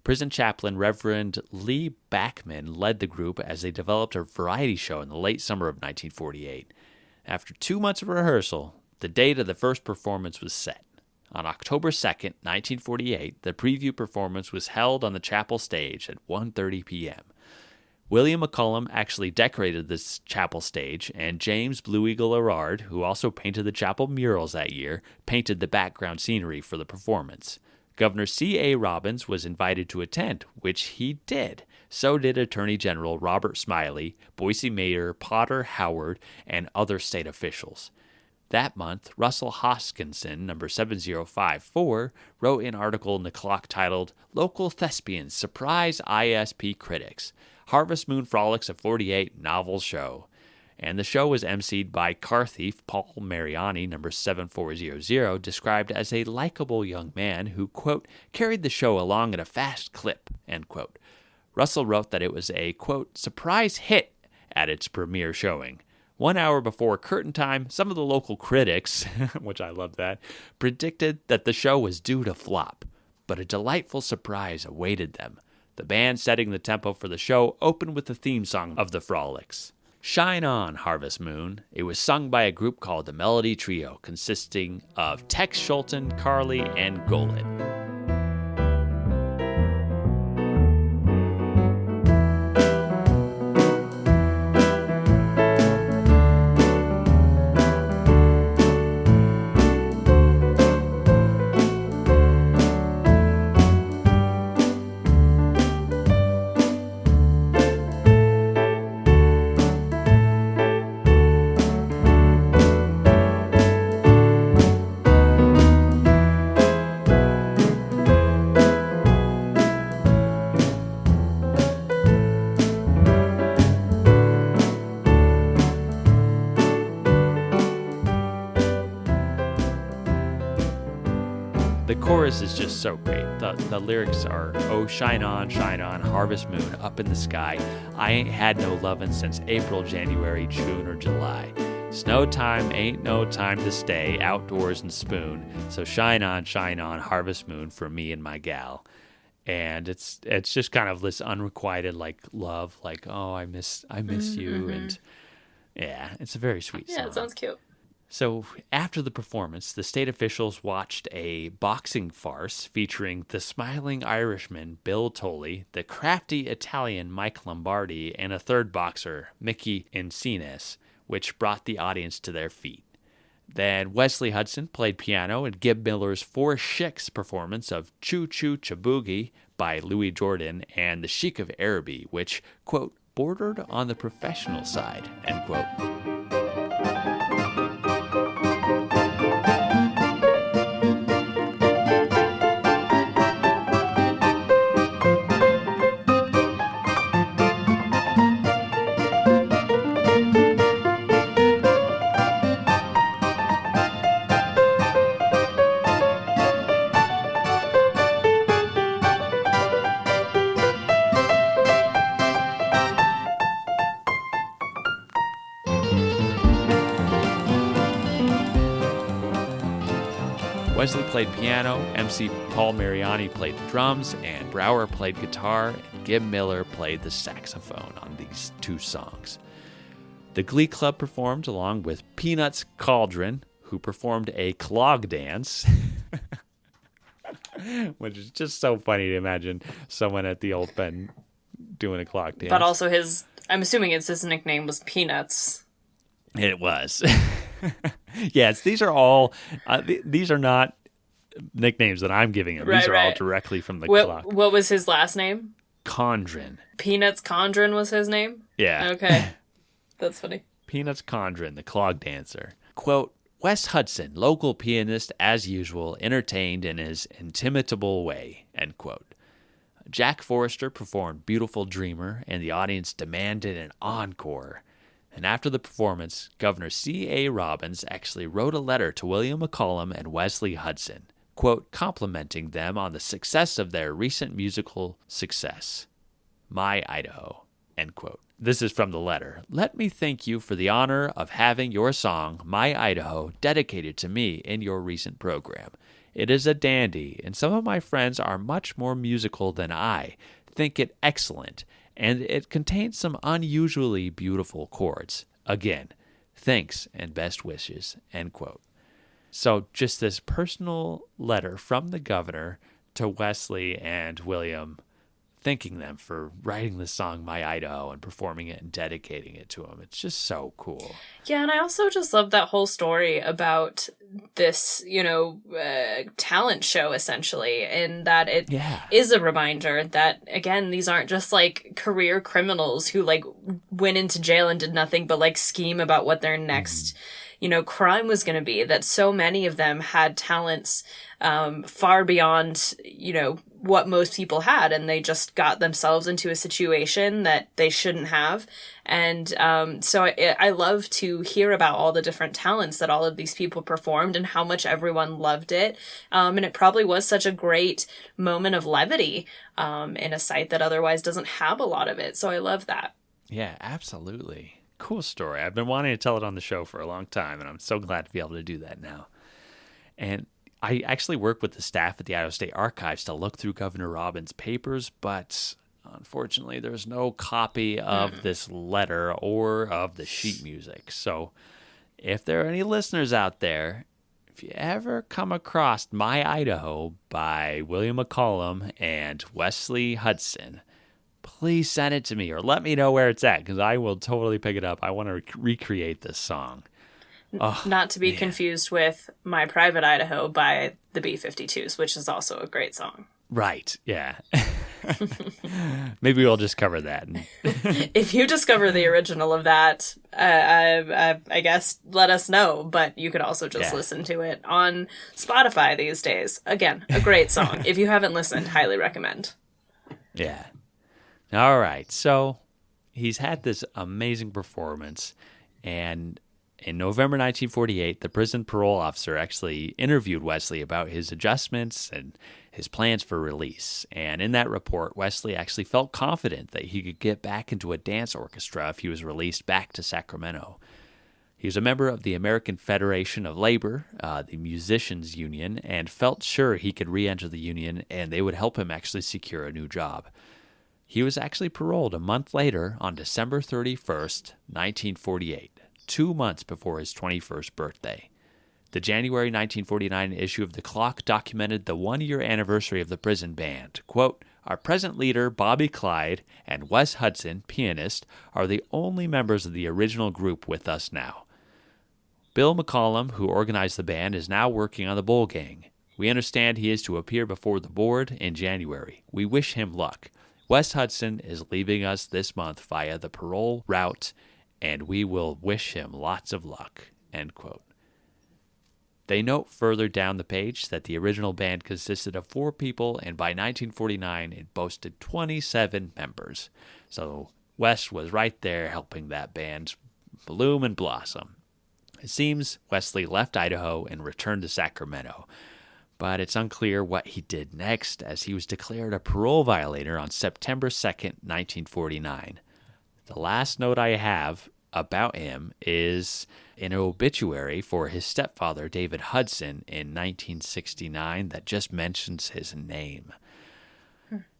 Prison chaplain Reverend Lee Backman led the group as they developed a variety show in the late summer of 1948. After 2 months of rehearsal, the date of the first performance was set. On October 2nd, 1948, the preview performance was held on the chapel stage at 1:30 p.m. William McCollum actually decorated this chapel stage, and James Blue Eagle Erard, who also painted the chapel murals that year, painted the background scenery for the performance. Governor C.A. Robbins was invited to attend, which he did. So did Attorney General Robert Smiley, Boise Mayor Potter Howard, and other state officials. That month, Russell Hoskinson, number 7054, wrote an article in the Clock titled, Local Thespians Surprise ISP Critics, Harvest Moon Frolics of 48 Novel Show. And the show was emceed by car thief Paul Mariani, number 7400, described as a likable young man who, quote, carried the show along at a fast clip, end quote. Russell wrote that it was a, quote, surprise hit at its premiere showing. 1 hour before curtain time, some of the local critics, which I love that, predicted that the show was due to flop. But a delightful surprise awaited them. The band setting the tempo for the show opened with the theme song of the Frolics. Shine On, Harvest Moon. It was sung by a group called the Melody Trio, consisting of Tex Schulten, Carly, and Golan. The chorus is just so great. The lyrics are, "Oh, shine on, harvest moon up in the sky. I ain't had no lovin' since April, January, June, or July. Snow time ain't no time to stay outdoors and spoon. So shine on, harvest moon for me and my gal." And it's just kind of this unrequited like love, like, oh, I miss you, and yeah, it's a very sweet song. Yeah, it sounds cute. So after the performance, the state officials watched a boxing farce featuring the smiling Irishman Bill Tolley, the crafty Italian Mike Lombardi, and a third boxer, Mickey Encinas, which brought the audience to their feet. Then Wesley Hudson played piano in Gib Miller's Four Shicks performance of Choo Choo Chaboogie by Louis Jordan and The Sheik of Araby, which, quote, bordered on the professional side, end quote. Wesley played piano, MC Paul Mariani played the drums, and Brower played guitar, and Gib Miller played the saxophone on these two songs. The Glee Club performed along with Peanuts Cauldron, who performed a clog dance, which is just so funny to imagine someone at the old pen doing a clog dance. But also I'm assuming his nickname was Peanuts. It was. Yes, these are all. These are not nicknames that I'm giving him. These are all directly from the clock. What was his last name? Condren. Peanuts Condren was his name? Yeah. Okay. That's funny. Peanuts Condren, the clog dancer. Quote, Wes Hudson, local pianist as usual, entertained in his inimitable way, end quote. Jack Forrester performed Beautiful Dreamer, and the audience demanded an encore. And after the performance, Governor C.A. Robbins actually wrote a letter to William McCollum and Wesley Hudson, quote, complimenting them on the success of their recent musical success. My Idaho, end quote. This is from the letter. Let me thank you for the honor of having your song, My Idaho, dedicated to me in your recent program. It is a dandy, and some of my friends are much more musical than I. Think it excellent, and it contains some unusually beautiful chords. Again, thanks and best wishes, end quote. So just this personal letter from the governor to Wesley and William, thanking them for writing the song My Idaho and performing it and dedicating it to him. It's just so cool. Yeah, and I also just love that whole story about this, talent show, essentially, and that it is a reminder that, again, these aren't just, career criminals who, went into jail and did nothing but, scheme about what their next, crime was going to be, that so many of them had talents far beyond, what most people had, and they just got themselves into a situation that they shouldn't have. And so I love to hear about all the different talents that all of these people performed and how much everyone loved it. And it probably was such a great moment of levity in a site that otherwise doesn't have a lot of it. So I love that. Yeah, absolutely. Cool story. I've been wanting to tell it on the show for a long time, and I'm so glad to be able to do that now. And I actually worked with the staff at the Idaho State Archives to look through Governor Robbins' papers, but unfortunately there's no copy of this letter or of the sheet music. So if there are any listeners out there, if you ever come across My Idaho by William McCollum and Wesley Hudson, please send it to me or let me know where it's at, because I will totally pick it up. I want to recreate this song. Oh, not to be confused with My Private Idaho by the B-52s, which is also a great song. Right, yeah. Maybe we'll just cover that. If you discover the original of that, I guess let us know, but you could also just listen to it on Spotify these days. Again, a great song. If you haven't listened, highly recommend. Yeah. All right, so he's had this amazing performance, and In November 1948, the prison parole officer actually interviewed Wesley about his adjustments and his plans for release. And in that report, Wesley actually felt confident that he could get back into a dance orchestra if he was released back to Sacramento. He was a member of the American Federation of Labor, the Musicians Union, and felt sure he could re-enter the union and they would help him actually secure a new job. He was actually paroled a month later on December 31st, 1948, 2 months before his 21st birthday. The January 1949 issue of The Clock documented the one-year anniversary of the prison band. Quote, "Our present leader, Bobby Clyde, and Wes Hudson, pianist, are the only members of the original group with us now. Bill McCollum, who organized the band, is now working on the Bull Gang. We understand he is to appear before the board in January. We wish him luck. Wes Hudson is leaving us this month via the parole route, and we will wish him lots of luck." End quote. They note further down the page that the original band consisted of 4 people, and by 1949 it boasted 27 members. So Wes was right there helping that band bloom and blossom. It seems Wesley left Idaho and returned to Sacramento, but it's unclear what he did next, as he was declared a parole violator on September 2nd, 1949. The last note I have about him is an obituary for his stepfather, David Hudson, in 1969 that just mentions his name.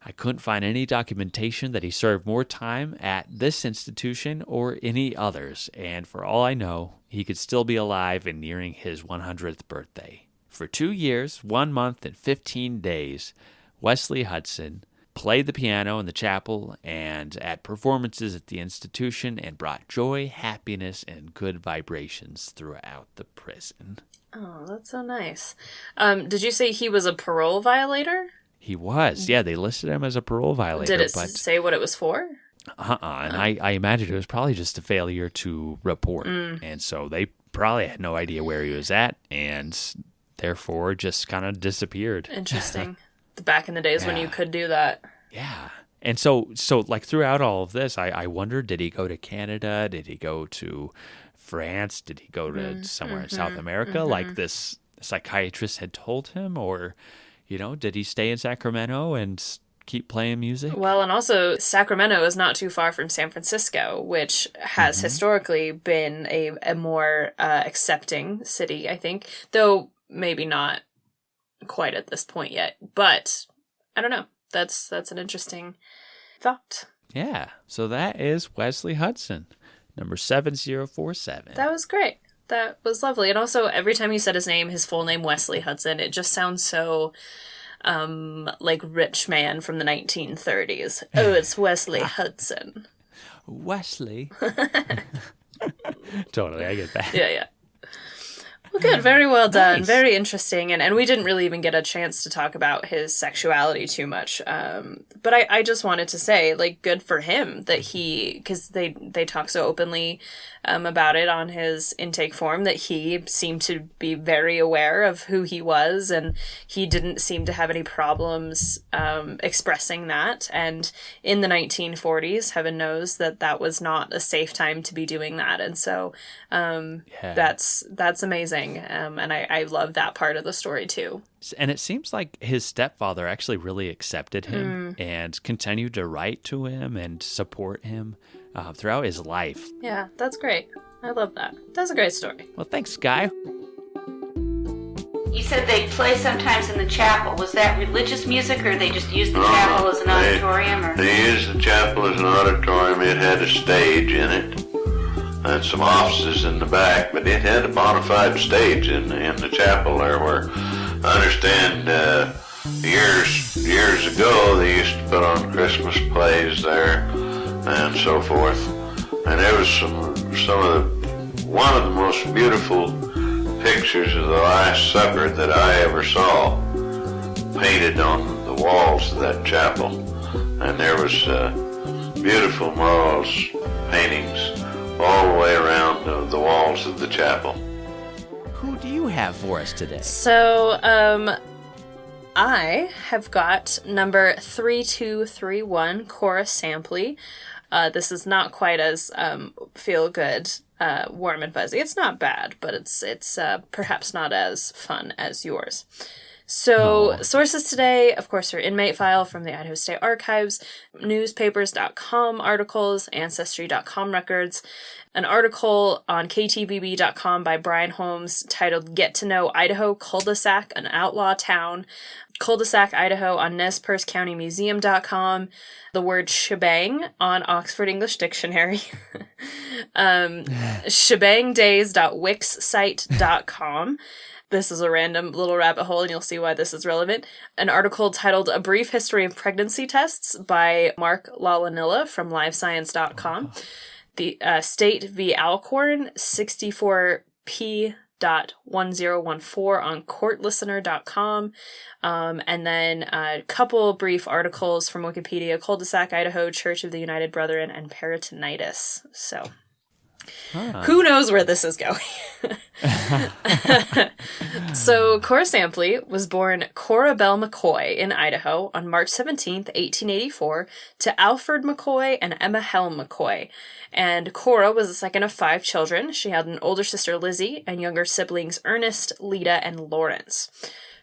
I couldn't find any documentation that he served more time at this institution or any others, and for all I know, he could still be alive and nearing his 100th birthday. For 2 years, 1 month, and 15 days, Wesley Hudson played the piano in the chapel and at performances at the institution and brought joy, happiness, and good vibrations throughout the prison. Oh, that's so nice. Did you say he was a parole violator? He was. Yeah, they listed him as a parole violator. Did it say what it was for? And I imagine it was probably just a failure to report. And so they probably had no idea where he was at and therefore just kind of disappeared. Interesting. Back in the days when you could do that. Yeah. And so like throughout all of this, I wondered, did he go to Canada? Did he go to France? Did he go to somewhere in South America like this psychiatrist had told him? Or, did he stay in Sacramento and keep playing music? Well, and also Sacramento is not too far from San Francisco, which has historically been a more accepting city, I think. Though maybe not quite at this point yet, but I don't know. That's an interesting thought. Yeah. So that is Wesley Hudson, number 7047. That was great. That was lovely. And also, every time you said his name, his full name, Wesley Hudson, it just sounds so like rich man from the 1930s. Oh, it's Wesley Hudson. Wesley. Totally, I get that. Yeah. Well, good. Very well done. Nice. Very interesting. And we didn't really even get a chance to talk about his sexuality too much. But I just wanted to say, good for him that because they talk so openly about it on his intake form, that he seemed to be very aware of who he was, and he didn't seem to have any problems expressing that. And in the 1940s, heaven knows that was not a safe time to be doing that. And so that's amazing. And I love that part of the story too. And it seems like his stepfather actually really accepted him and continued to write to him and support him throughout his life. Yeah, that's great. I love that. That's a great story. Well, thanks, Skye. You said they play sometimes in the chapel. Was that religious music, or they just used the chapel as an auditorium? Or? They used the chapel as an auditorium. It had a stage in it and some offices in the back, but it had a bona fide stage in the chapel there, where I understand years ago they used to put on Christmas plays there and so forth. And there was one of the most beautiful pictures of the Last Supper that I ever saw painted on the walls of that chapel. And there was beautiful murals, paintings all the way around the walls of the chapel. Who do you have for us today? So, I have got number 3231, Cora Sampley. This is not quite as feel good, warm and fuzzy. It's not bad, but it's perhaps not as fun as yours. So sources today, of course, are inmate file from the Idaho State Archives, newspapers.com articles, ancestry.com records, an article on ktbb.com by Brian Holmes titled Get to Know Idaho Cul-de-sac, an Outlaw Town, Cul-de-sac, Idaho on Nez Perce County Museum.com, the word shebang on Oxford English Dictionary, shebangdays.wixsite.com. This is a random little rabbit hole, and you'll see why this is relevant. An article titled A Brief History of Pregnancy Tests by Mark Lalanilla from livescience.com. The State v. Alcorn, 64p.1014 on courtlistener.com. And then a couple brief articles from Wikipedia, Cul-de-sac, Idaho, Church of the United Brethren, and peritonitis. So... who knows where this is going? So, Cora Sampley was born Cora Bell McCoy in Idaho on March 17th, 1884, to Alfred McCoy and Emma Helm McCoy. And Cora was the second of 5 children. She had an older sister, Lizzie, and younger siblings, Ernest, Lita, and Lawrence.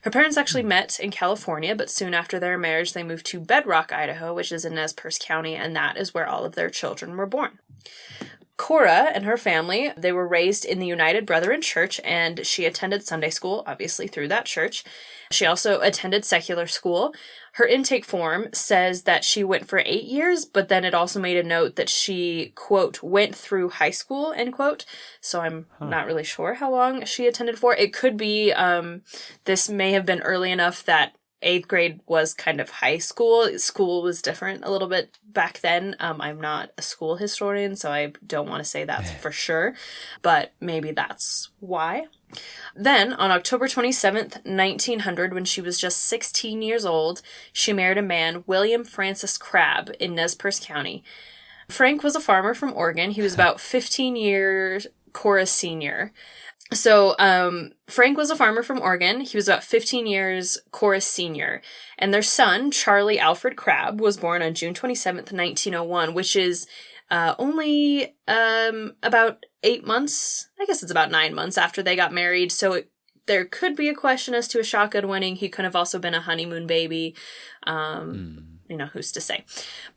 Her parents actually met in California, but soon after their marriage, they moved to Bedrock, Idaho, which is in Nez Perce County, and that is where all of their children were born. Cora and her family, they were raised in the United Brethren Church, and she attended Sunday school, obviously through that church. She also attended secular school. Her intake form says that she went for 8 years, but then it also made a note that she, quote, went through high school, end quote. So I'm not really sure how long she attended for. It could be, this may have been early enough that 8th grade was kind of high school. School was different a little bit back then. I'm not a school historian, so I don't want to say that's for sure, but maybe that's why. Then, on October 27th, 1900, when she was just 16 years old, she married a man, William Francis Crabb, in Nez Perce County. Frank was a farmer from Oregon. He was about 15 years Cora's senior. So, Frank was a farmer from Oregon. He was about 15 years Cora's senior. And their son, Charlie Alfred Crabb, was born on June 27th, 1901, which is only about 8 months. I guess it's about 9 months after they got married. So there could be a question as to a shotgun wedding. He could have also been a honeymoon baby. Who's to say?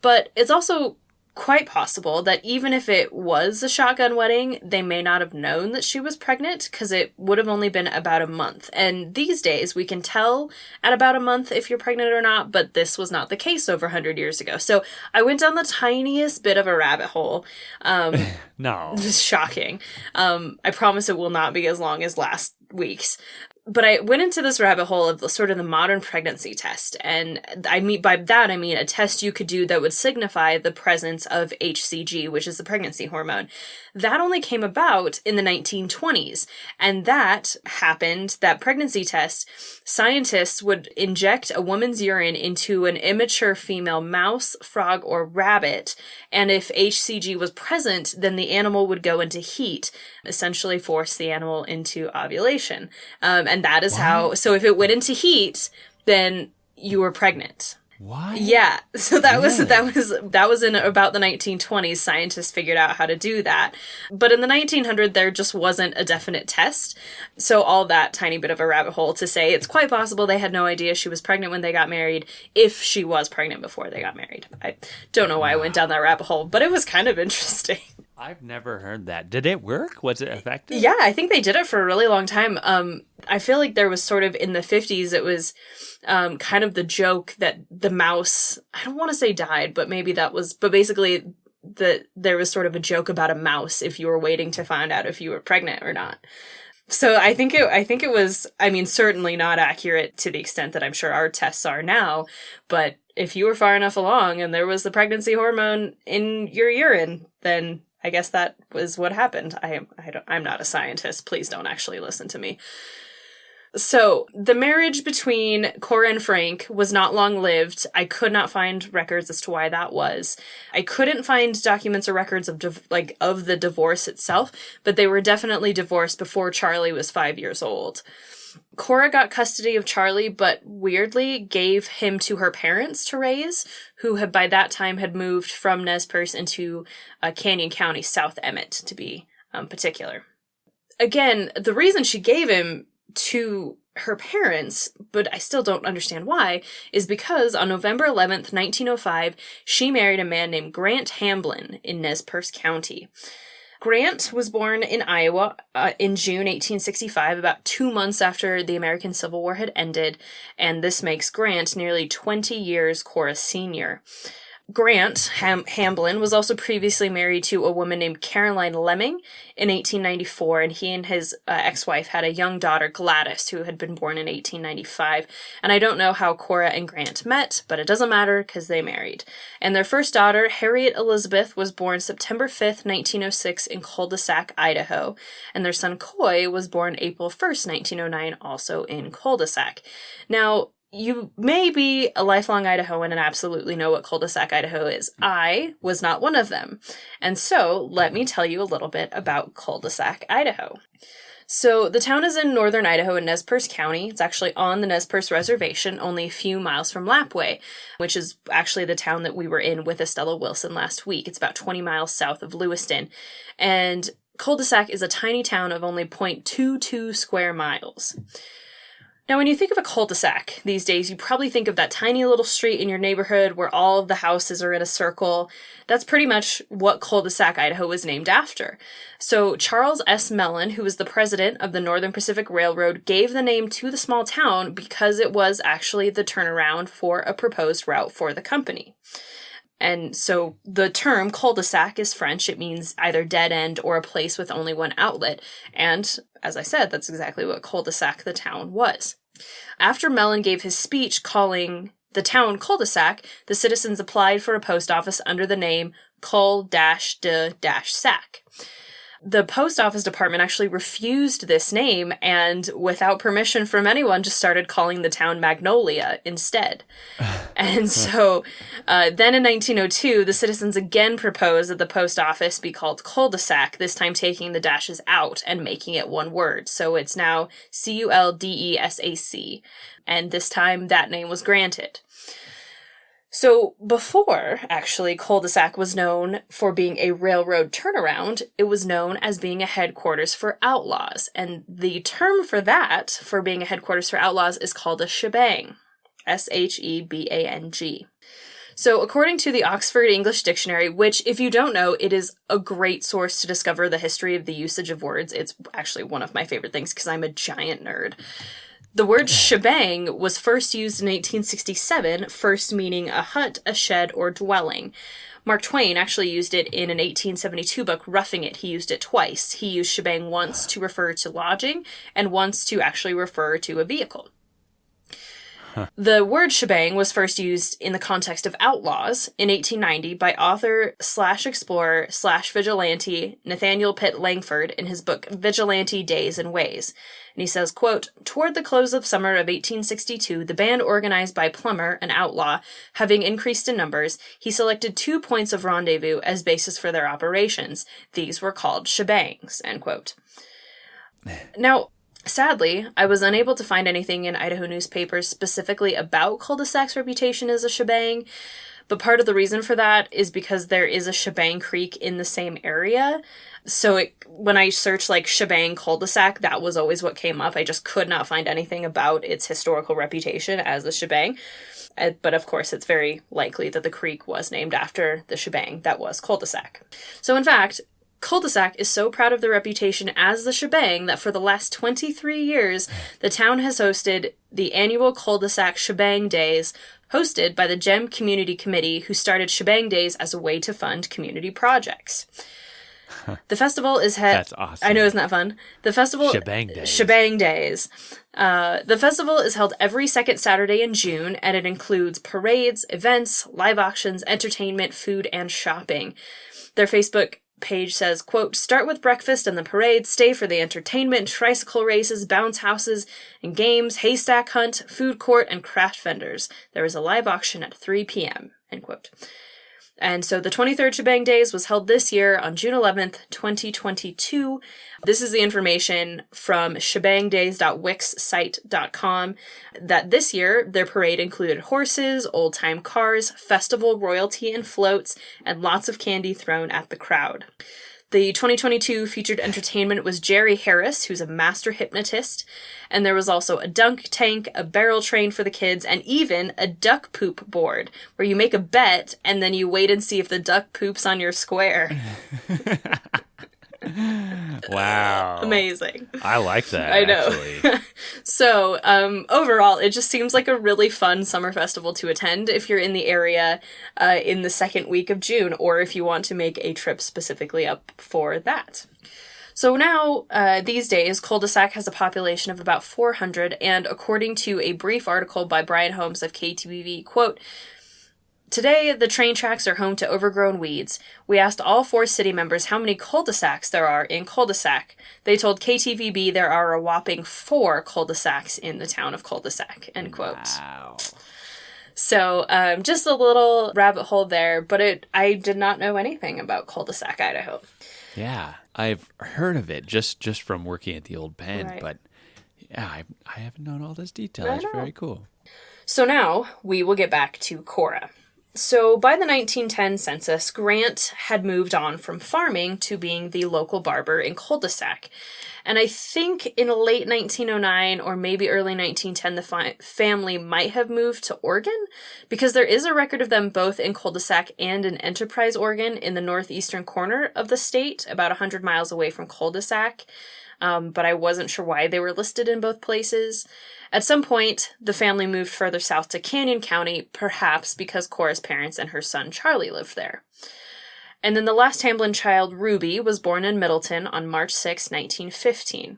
But it's also quite possible that even if it was a shotgun wedding, they may not have known that she was pregnant because it would have only been about a month. And these days we can tell at about a month if you're pregnant or not, but this was not the case over 100 years ago. So I went down the tiniest bit of a rabbit hole. No. It was shocking. I promise it will not be as long as last week's. But I went into this rabbit hole of sort of the modern pregnancy test. And by that, I mean a test you could do that would signify the presence of HCG, which is the pregnancy hormone. That only came about in the 1920s. And that pregnancy test, scientists would inject a woman's urine into an immature female mouse, frog, or rabbit. And if HCG was present, then the animal would go into heat, essentially force the animal into ovulation. And that is how, so if it went into heat, then you were pregnant. What? Yeah. So that was in about the 1920s. Scientists figured out how to do that. But in the 1900s, there just wasn't a definite test. So all that tiny bit of a rabbit hole to say it's quite possible they had no idea she was pregnant when they got married, if she was pregnant before they got married. I don't know why I went down that rabbit hole, but it was kind of interesting. I've never heard that. Did it work? Was it effective? Yeah, I think they did it for a really long time. I feel like there was sort of in the 50s, it was kind of the joke that the mouse, I don't want to say died, but maybe that was, but basically there was sort of a joke about a mouse if you were waiting to find out if you were pregnant or not. So I think it was, I mean, certainly not accurate to the extent that I'm sure our tests are now, but if you were far enough along and there was the pregnancy hormone in your urine, then I guess that was what happened. I'm not a scientist. Please don't actually listen to me. So, the marriage between Cora and Frank was not long-lived. I could not find records as to why that was. I couldn't find documents or records of the divorce itself, but they were definitely divorced before Charlie was 5 years old. Cora got custody of Charlie, but weirdly gave him to her parents to raise, who had by that time had moved from Nez Perce into Canyon County, South Emmett, to be particular. Again, the reason she gave him to her parents, but I still don't understand why, is because on November 11th, 1905, she married a man named Grant Hamblin in Nez Perce County. Grant was born in Iowa in June 1865, about 2 months after the American Civil War had ended, and this makes Grant nearly 20 years Cora's senior. Grant Hamblin was also previously married to a woman named Caroline Lemming in 1894, and he and his ex-wife had a young daughter, Gladys, who had been born in 1895. And I don't know how Cora and Grant met, but it doesn't matter because they married. And their first daughter, Harriet Elizabeth, was born September 5th, 1906 in Cul-de-Sac, Idaho, and their son Coy was born April 1st, 1909, also in Cul-de-Sac. Now, you may be a lifelong Idahoan and absolutely know what Cul-de-Sac, Idaho is. I was not one of them. And so, let me tell you a little bit about Cul-de-Sac, Idaho. So, the town is in northern Idaho in Nez Perce County. It's actually on the Nez Perce Reservation, only a few miles from Lapwai, which is actually the town that we were in with Estella Wilson last week. It's about 20 miles south of Lewiston. And Cul-de-Sac is a tiny town of only 0.22 square miles. Now, when you think of a cul-de-sac these days, you probably think of that tiny little street in your neighborhood where all of the houses are in a circle. That's pretty much what Cul-de-Sac, Idaho was named after. So Charles S. Mellon, who was the president of the Northern Pacific Railroad, gave the name to the small town because it was actually the turnaround for a proposed route for the company. And so the term cul-de-sac is French. It means either dead end or a place with only one outlet. And as I said, that's exactly what cul-de-sac the town was. After Mellon gave his speech calling the town cul-de-sac, the citizens applied for a post office under the name Cul-de-Sac. The post office department actually refused this name and, without permission from anyone, just started calling the town Magnolia instead. And so then in 1902, the citizens again proposed that the post office be called Cul-de-Sac, this time taking the dashes out and making it one word. So it's now Culdesac, and this time that name was granted. So before, actually, Cul-de-Sac was known for being a railroad turnaround, it was known as being a headquarters for outlaws. And the term for that, for being a headquarters for outlaws, is called a shebang. Shebang. So according to the Oxford English Dictionary, which, if you don't know, it is a great source to discover the history of the usage of words. It's actually one of my favorite things because I'm a giant nerd. The word shebang was first used in 1867, first meaning a hut, a shed, or dwelling. Mark Twain actually used it in an 1872 book, Roughing It. He used it twice. He used shebang once to refer to lodging, and once to actually refer to a vehicle. The word shebang was first used in the context of outlaws in 1890 by author/explorer/vigilante Nathaniel Pitt Langford in his book Vigilante Days and Ways. And he says, quote, "Toward the close of summer of 1862, the band organized by Plummer, an outlaw, having increased in numbers, he selected 2 points of rendezvous as basis for their operations. These were called shebangs," end quote. Now, sadly, I was unable to find anything in Idaho newspapers specifically about Cul-de-Sac's reputation as a shebang, but part of the reason for that is because there is a Shebang Creek in the same area. So when I searched like shebang cul-de-sac, that was always what came up. I just could not find anything about its historical reputation as a shebang. But of course, it's very likely that the creek was named after the shebang that was cul-de-sac. So in fact, Cul-de-Sac is so proud of the reputation as the shebang that for the last 23 years, the town has hosted the annual Cul-de-Sac Shebang Days, hosted by the GEM Community Committee, who started Shebang Days as a way to fund community projects. The festival is That's awesome. I know, isn't that fun? The festival Shebang Days. Shebang Days. The festival is held every second Saturday in June, and it includes parades, events, live auctions, entertainment, food, and shopping. Their Facebook page says, quote, "Start with breakfast and the parade, stay for the entertainment, tricycle races, bounce houses and games, haystack hunt, food court, and craft vendors. There is a live auction at 3 p.m., end quote. And so the 23rd Shebang Days was held this year on June 11th, 2022. This is the information from shebangdays.wixsite.com that this year their parade included horses, old-time cars, festival royalty and floats, and lots of candy thrown at the crowd. The 2022 featured entertainment was Jerry Harris, who's a master hypnotist, and there was also a dunk tank, a barrel train for the kids, and even a duck poop board, where you make a bet and then you wait and see if the duck poops on your square. Wow. Amazing. I like that, I know. actually. So, overall, it just seems like a really fun summer festival to attend if you're in the area in the second week of June, or if you want to make a trip specifically up for that. So now, these days, Cul-de-sac has a population of about 400, and according to a brief article by Brian Holmes of KTVV, quote, "Today, the train tracks are home to overgrown weeds. We asked all 4 city members how many cul-de-sacs there are in cul-de-sac. They told KTVB there are a whopping 4 cul-de-sacs in the town of cul-de-sac," end quote. Wow. So, just a little rabbit hole there, but I did not know anything about cul-de-sac, Idaho. Yeah, I've heard of it just from working at the old pen, Right. but yeah, I haven't known all this detail. I It's know. very cool. So now, we will get back to Cora. So by the 1910 census, Grant had moved on from farming to being the local barber in Cul-de-sac. And I think in late 1909 or maybe early 1910, the family might have moved to Oregon, because there is a record of them both in Cul-de-sac and in Enterprise, Oregon, in the northeastern corner of the state, about 100 miles away from Cul-de-sac. But I wasn't sure why they were listed in both places. At some point, the family moved further south to Canyon County, perhaps because Cora's parents and her son Charlie lived there. And then the last Hamblin child, Ruby, was born in Middleton on March 6, 1915.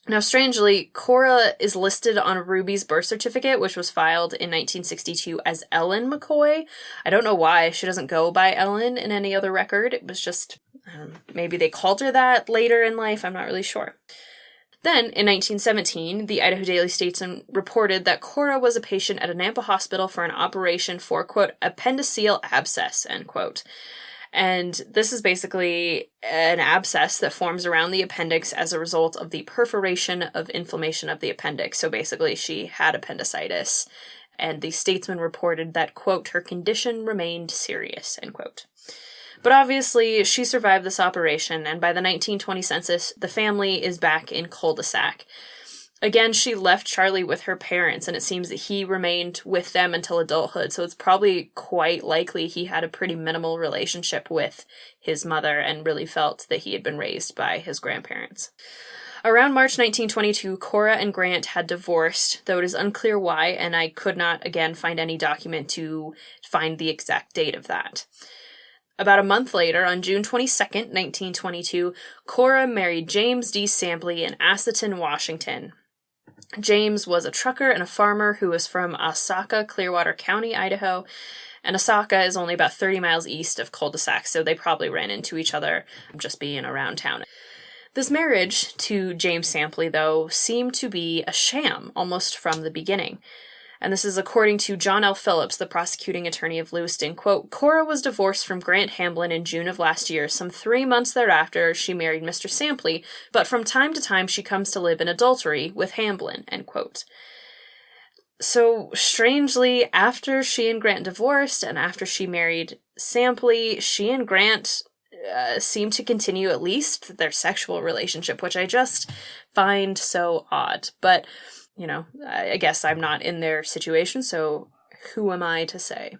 Now, strangely, Cora is listed on Ruby's birth certificate, which was filed in 1962 as Ellen McCoy. I don't know why she doesn't go by Ellen in any other record. It was just, maybe they called her that later in life. I'm not really sure. Then, in 1917, the Idaho Daily Statesman reported that Cora was a patient at a Nampa hospital for an operation for, quote, appendiceal abscess, end quote. And this is basically an abscess that forms around the appendix as a result of the perforation of inflammation of the appendix. So basically, she had appendicitis. And the Statesman reported that, quote, her condition remained serious, end quote. But obviously, she survived this operation, and by the 1920 census, the family is back in Cul-de-sac. Again, she left Charlie with her parents, and it seems that he remained with them until adulthood, so it's probably quite likely he had a pretty minimal relationship with his mother and really felt that he had been raised by his grandparents. Around March 1922, Cora and Grant had divorced, though it is unclear why, and I could not, again, find any document to find the exact date of that. About a month later, on June 22nd, 1922, Cora married James D. Sampley in Atherton, Washington. James was a trucker and a farmer who was from Osaka, Clearwater County, Idaho, and Osaka is only about 30 miles east of Cul-de-sac, so they probably ran into each other just being around town. This marriage to James Sampley, though, seemed to be a sham almost from the beginning. And this is according to John L. Phillips, the prosecuting attorney of Lewiston, quote, Cora was divorced from Grant Hamblin in June of last year. Some 3 months thereafter, she married Mr. Sampley, but from time to time she comes to live in adultery with Hamblin, end quote. So, strangely, after she and Grant divorced, and after she married Sampley, she and Grant seem to continue at least their sexual relationship, which I just find so odd. But you know, I guess I'm not in their situation, so who am I to say?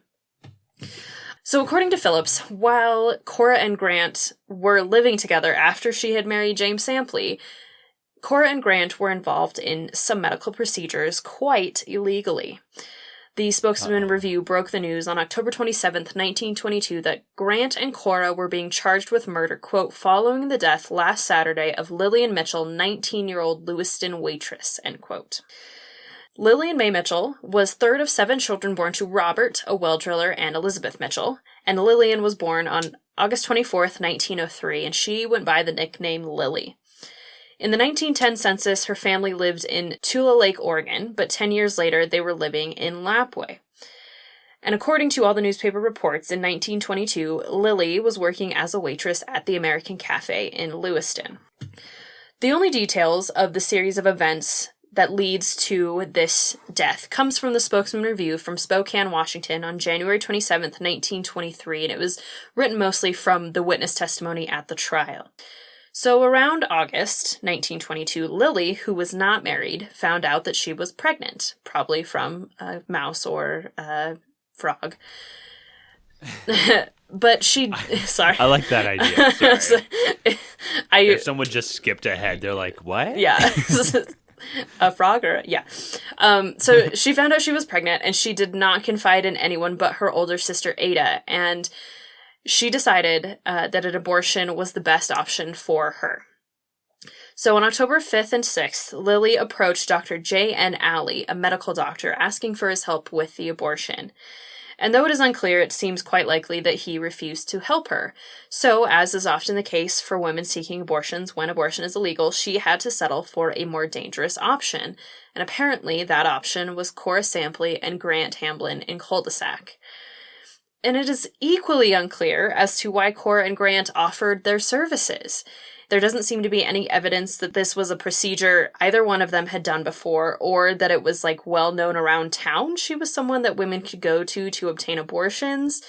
So according to Phillips, while Cora and Grant were living together after she had married James Sampley, Cora and Grant were involved in some medical procedures quite illegally. The Spokesman Review broke the news on October 27th, 1922, that Grant and Cora were being charged with murder, quote, following the death last Saturday of Lillian Mitchell, 19-year-old Lewiston waitress, end quote. Lillian May Mitchell was third of 7 children born to Robert, a well driller, and Elizabeth Mitchell, and Lillian was born on August 24th, 1903, and she went by the nickname Lily. In the 1910 census, her family lived in Tula Lake, Oregon, but 10 years later, they were living in Lapwai. And according to all the newspaper reports, in 1922, Lily was working as a waitress at the American Cafe in Lewiston. The only details of the series of events that leads to this death comes from the Spokesman Review from Spokane, Washington on January 27th, 1923, and it was written mostly from the witness testimony at the trial. So around August 1922, Lily, who was not married, found out that she was pregnant, probably from a mouse or a frog. But she... Sorry. I like that idea. Sorry. If someone just skipped ahead, they're like, what? Yeah. A frog or... Yeah. So she found out she was pregnant, and she did not confide in anyone but her older sister, Ada, and she decided that an abortion was the best option for her. So on October 5th and 6th, Lily approached Dr. J.N. Alley, a medical doctor, asking for his help with the abortion. And though it is unclear, it seems quite likely that he refused to help her. So, as is often the case for women seeking abortions when abortion is illegal, she had to settle for a more dangerous option. And apparently that option was Cora Sampley and Grant Hamblin in Cul-de-sac. And it is equally unclear as to why Cora and Grant offered their services. There doesn't seem to be any evidence that this was a procedure either one of them had done before, or that it was, well known around town. She was someone that women could go to obtain abortions.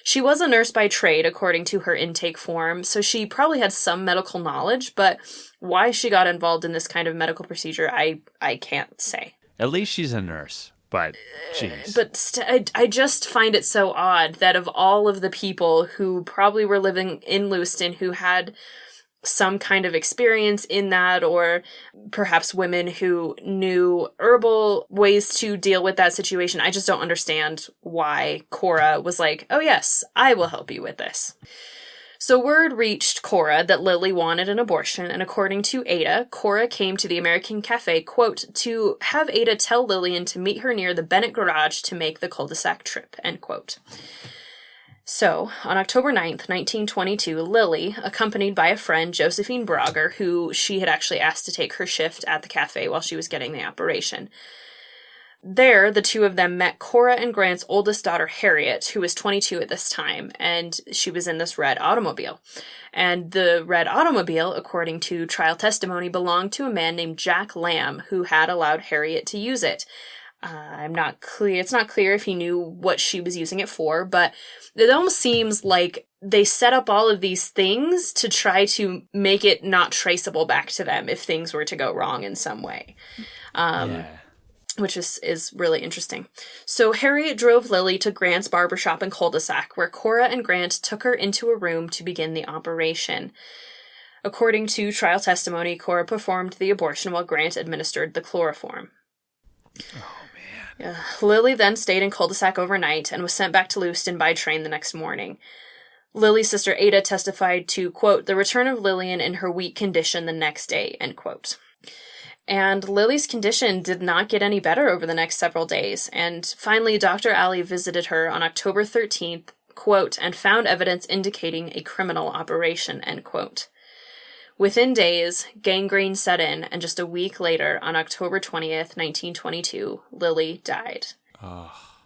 She was a nurse by trade, according to her intake form, so she probably had some medical knowledge, but why she got involved in this kind of medical procedure, I can't say. At least she's a nurse. But, jeez. But I just find it so odd that of all of the people who probably were living in Lewiston who had some kind of experience in that, or perhaps women who knew herbal ways to deal with that situation, I just don't understand why Cora was like, oh yes, I will help you with this. So word reached Cora that Lily wanted an abortion, and according to Ada, Cora came to the American Cafe, quote, to have Ada tell Lillian to meet her near the Bennett garage to make the cul-de-sac trip, end quote. So, on October 9th, 1922, Lily, accompanied by a friend, Josephine Brogger, who she had actually asked to take her shift at the cafe while she was getting the operation. There, the two of them met Cora and Grant's oldest daughter, Harriet, who was 22 at this time, and she was in this red automobile. And the red automobile, according to trial testimony, belonged to a man named Jack Lamb, who had allowed Harriet to use it. It's not clear if he knew what she was using it for, but it almost seems like they set up all of these things to try to make it not traceable back to them if things were to go wrong in some way. Which is really interesting. So Harriet drove Lily to Grant's barbershop in Cul-de-sac, where Cora and Grant took her into a room to begin the operation. According to trial testimony, Cora performed the abortion while Grant administered the chloroform. Lily then stayed in Cul-de-sac overnight and was sent back to Lewiston by train the next morning. Lily's sister Ada testified to, quote, the return of Lillian in her weak condition the next day, end quote. And Lily's condition did not get any better over the next several days, and finally Dr. Alley visited her on October 13th, quote, and found evidence indicating a criminal operation, end quote. Within days, gangrene set in, and just a week later, on October 20th, 1922, Lily died.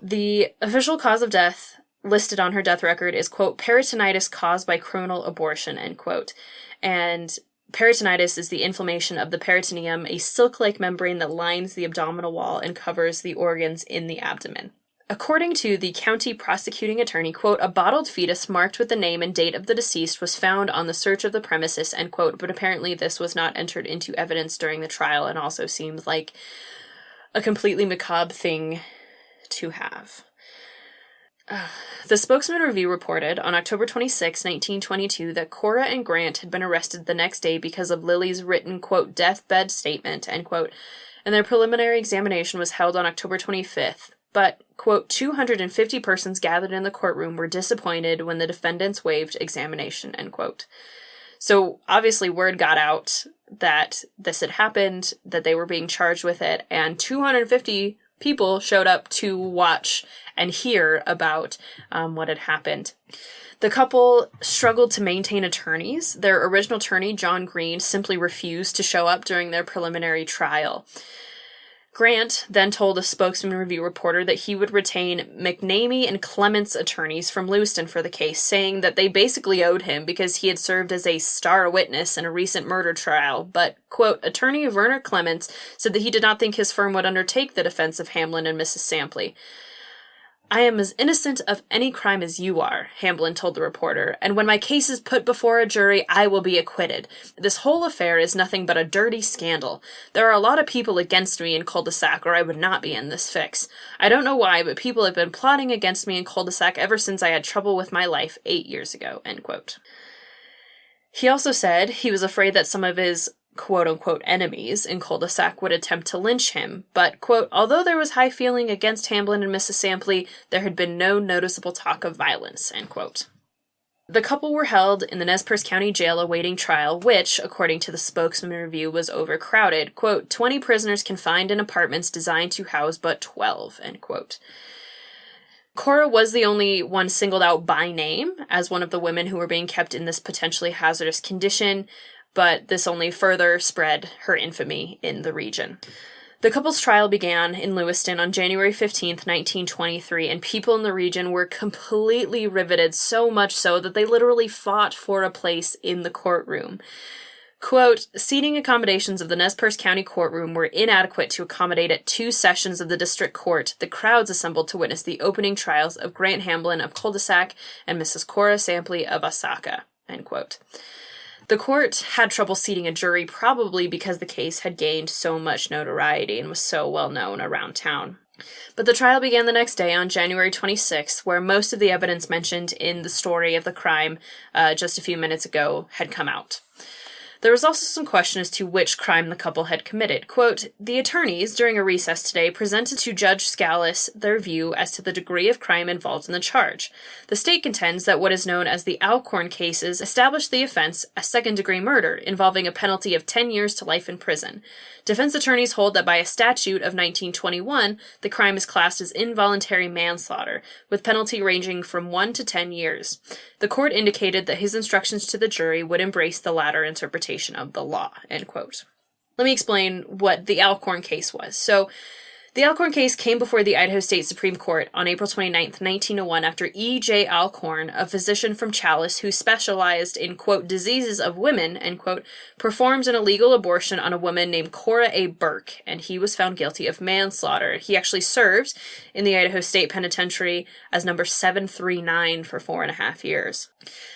The official cause of death listed on her death record is, quote, peritonitis caused by criminal abortion, end quote. And peritonitis is the inflammation of the peritoneum, a silk-like membrane that lines the abdominal wall and covers the organs in the abdomen. According to the county prosecuting attorney, quote, a bottled fetus marked with the name and date of the deceased was found on the search of the premises, end quote, but apparently this was not entered into evidence during the trial and also seems like a completely macabre thing to have. The Spokesman Review reported on October 26, 1922, that Cora and Grant had been arrested the next day because of Lily's written, quote, deathbed statement, end quote, and their preliminary examination was held on October 25th. But, quote, 250 persons gathered in the courtroom were disappointed when the defendants waived examination, end quote. So, obviously, word got out that this had happened, that they were being charged with it, and 250 people showed up to watch and hear about what had happened. The couple struggled to maintain attorneys. Their original attorney, John Green, simply refused to show up during their preliminary trial. Grant then told a Spokesman Review reporter that he would retain McNamee and Clement's attorneys from Lewiston for the case, saying that they basically owed him because he had served as a star witness in a recent murder trial. But, quote, attorney Werner Clements said that he did not think his firm would undertake the defense of Hamblin and Mrs. Sampley. I am as innocent of any crime as you are, Hamblin told the reporter, and when my case is put before a jury, I will be acquitted. This whole affair is nothing but a dirty scandal. There are a lot of people against me in cul-de-sac, or I would not be in this fix. I don't know why, but people have been plotting against me in cul-de-sac ever since I had trouble with my life 8 years ago, end quote. He also said he was afraid that some of his quote-unquote enemies in cul-de-sac would attempt to lynch him, but, quote, although there was high feeling against Hamblin and Mrs. Sampley, there had been no noticeable talk of violence, end quote. The couple were held in the Nez Perce County Jail awaiting trial, which, according to the Spokesman Review, was overcrowded. Quote, 20 prisoners confined in apartments designed to house but 12, end quote. Cora was the only one singled out by name as one of the women who were being kept in this potentially hazardous condition, but this only further spread her infamy in the region. The couple's trial began in Lewiston on January 15th, 1923, and people in the region were completely riveted, so much so that they literally fought for a place in the courtroom. Quote, seating accommodations of the Nez Perce County courtroom were inadequate to accommodate at 2 sessions of the district court. The crowds assembled to witness the opening trials of Grant Hamblin of Cul-de-Sac and Mrs. Cora Sampley of Osaka, end quote. The court had trouble seating a jury, probably because the case had gained so much notoriety and was so well known around town. But the trial began the next day on January 26th, where most of the evidence mentioned in the story of the crime just a few minutes ago had come out. There was also some question as to which crime the couple had committed. Quote, the attorneys, during a recess today, presented to Judge Scalise their view as to the degree of crime involved in the charge. The state contends that what is known as the Alcorn cases established the offense as second-degree murder, involving a penalty of 10 years to life in prison. Defense attorneys hold that by a statute of 1921, the crime is classed as involuntary manslaughter, with penalty ranging from 1 to 10 years. The court indicated that his instructions to the jury would embrace the latter interpretation of the law, end quote. Let me explain what the Alcorn case was. So, the Alcorn case came before the Idaho State Supreme Court on April 29, 1901, after E.J. Alcorn, a physician from Challis who specialized in, quote, diseases of women, end quote, performed an illegal abortion on a woman named Cora A. Burke, and he was found guilty of manslaughter. He actually served in the Idaho State Penitentiary as number 739 for 4.5 years.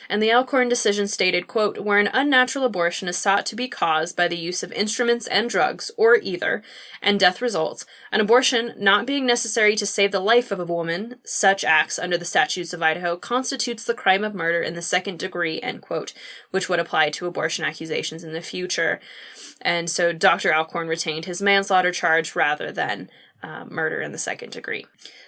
And the Alcorn decision stated, quote, where an unnatural abortion is sought to be caused by the use of instruments and drugs, or either, and death results, an abortion not being necessary to save the life of a woman, such acts under the statutes of Idaho, constitutes the crime of murder in the second degree, end quote, which would apply to abortion accusations in the future. And so Dr. Alcorn retained his manslaughter charge rather than murder in the second degree.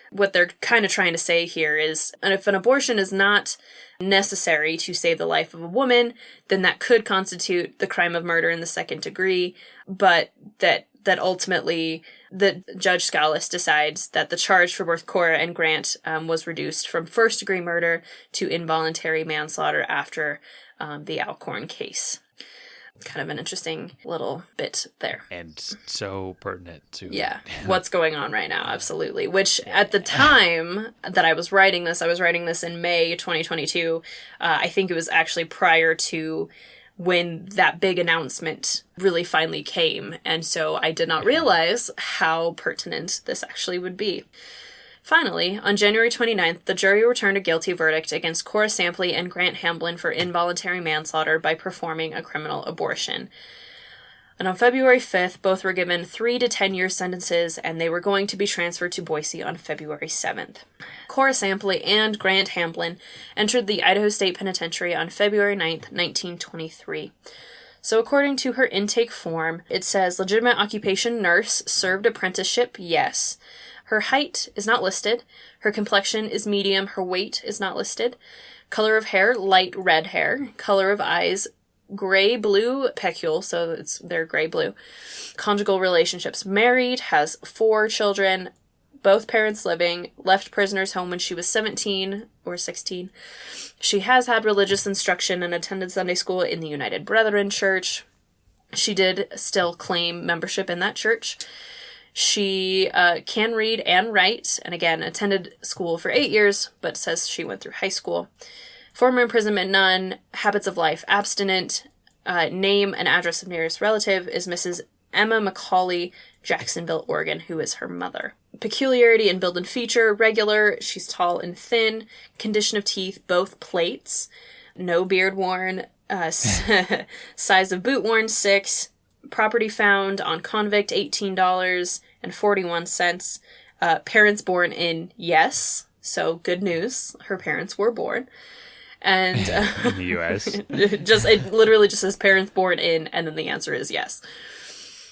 What they're kind of trying to say here is, if an abortion is not necessary to save the life of a woman, then that could constitute the crime of murder in the second degree, but that ultimately the Judge Scalise decides that the charge for both Cora and Grant was reduced from first-degree murder to involuntary manslaughter after the Alcorn case. Kind of an interesting little bit there. And so pertinent to... Yeah, what's going on right now, absolutely. Which, at the time that I was writing this in May 2022, I think it was actually prior to when that big announcement really finally came, and so I did not realize how pertinent this actually would be. Finally, on January 29th, the jury returned a guilty verdict against Cora Sampley and Grant Hamblin for involuntary manslaughter by performing a criminal abortion. And on February 5th, both were given 3 to 10-year sentences, and they were going to be transferred to Boise on February 7th. Cora Sampley and Grant Hamblin entered the Idaho State Penitentiary on February 9th, 1923. So according to her intake form, it says, legitimate occupation nurse, served apprenticeship, yes. Her height is not listed. Her complexion is medium. Her weight is not listed. Color of hair, light red hair. Color of eyes, gray-blue pecule, so they're gray-blue. Conjugal relationships, married, has 4 children. both parents living, left prisoner's home when she was 17 or 16. She has had religious instruction and attended Sunday school in the United Brethren Church. She did still claim membership in that church. She can read and write, and again, attended school for 8 years, but says she went through high school. Former imprisonment, none. Habits of life, abstinent. Name and address of nearest relative is Mrs. Emma McCauley, Jacksonville, Oregon, who is her mother. Peculiarity in build and feature, regular. She's tall and thin. Condition of teeth, both plates. No beard worn. Size of boot worn, 6. Property found on convict, $18.41. Parents born in, yes. So good news. Her parents were born. And in the U.S. It literally just says parents born in, and then the answer is yes.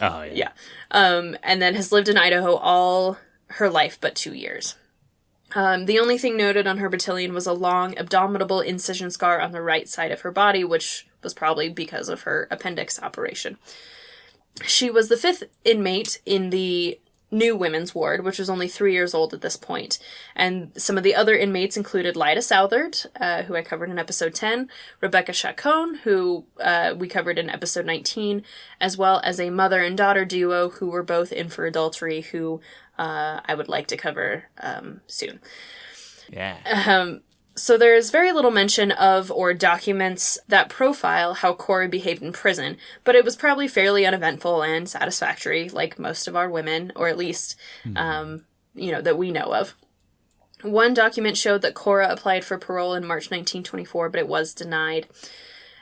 Oh, yeah. And then has lived in Idaho all her life but 2 years. The only thing noted on her battalion was a long abdominal incision scar on the right side of her body, which was probably because of her appendix operation. She was the 5th inmate in the new women's ward, which was only 3 years old at this point. And some of the other inmates included Lyda Southard, who I covered in episode 10, Rebecca Chacon, who we covered in episode 19, as well as a mother and daughter duo who were both in for adultery, who I would like to cover soon. Yeah. So there is very little mention of or documents that profile how Cora behaved in prison, but it was probably fairly uneventful and satisfactory, like most of our women, or at least, that we know of. One document showed that Cora applied for parole in March 1924, but it was denied.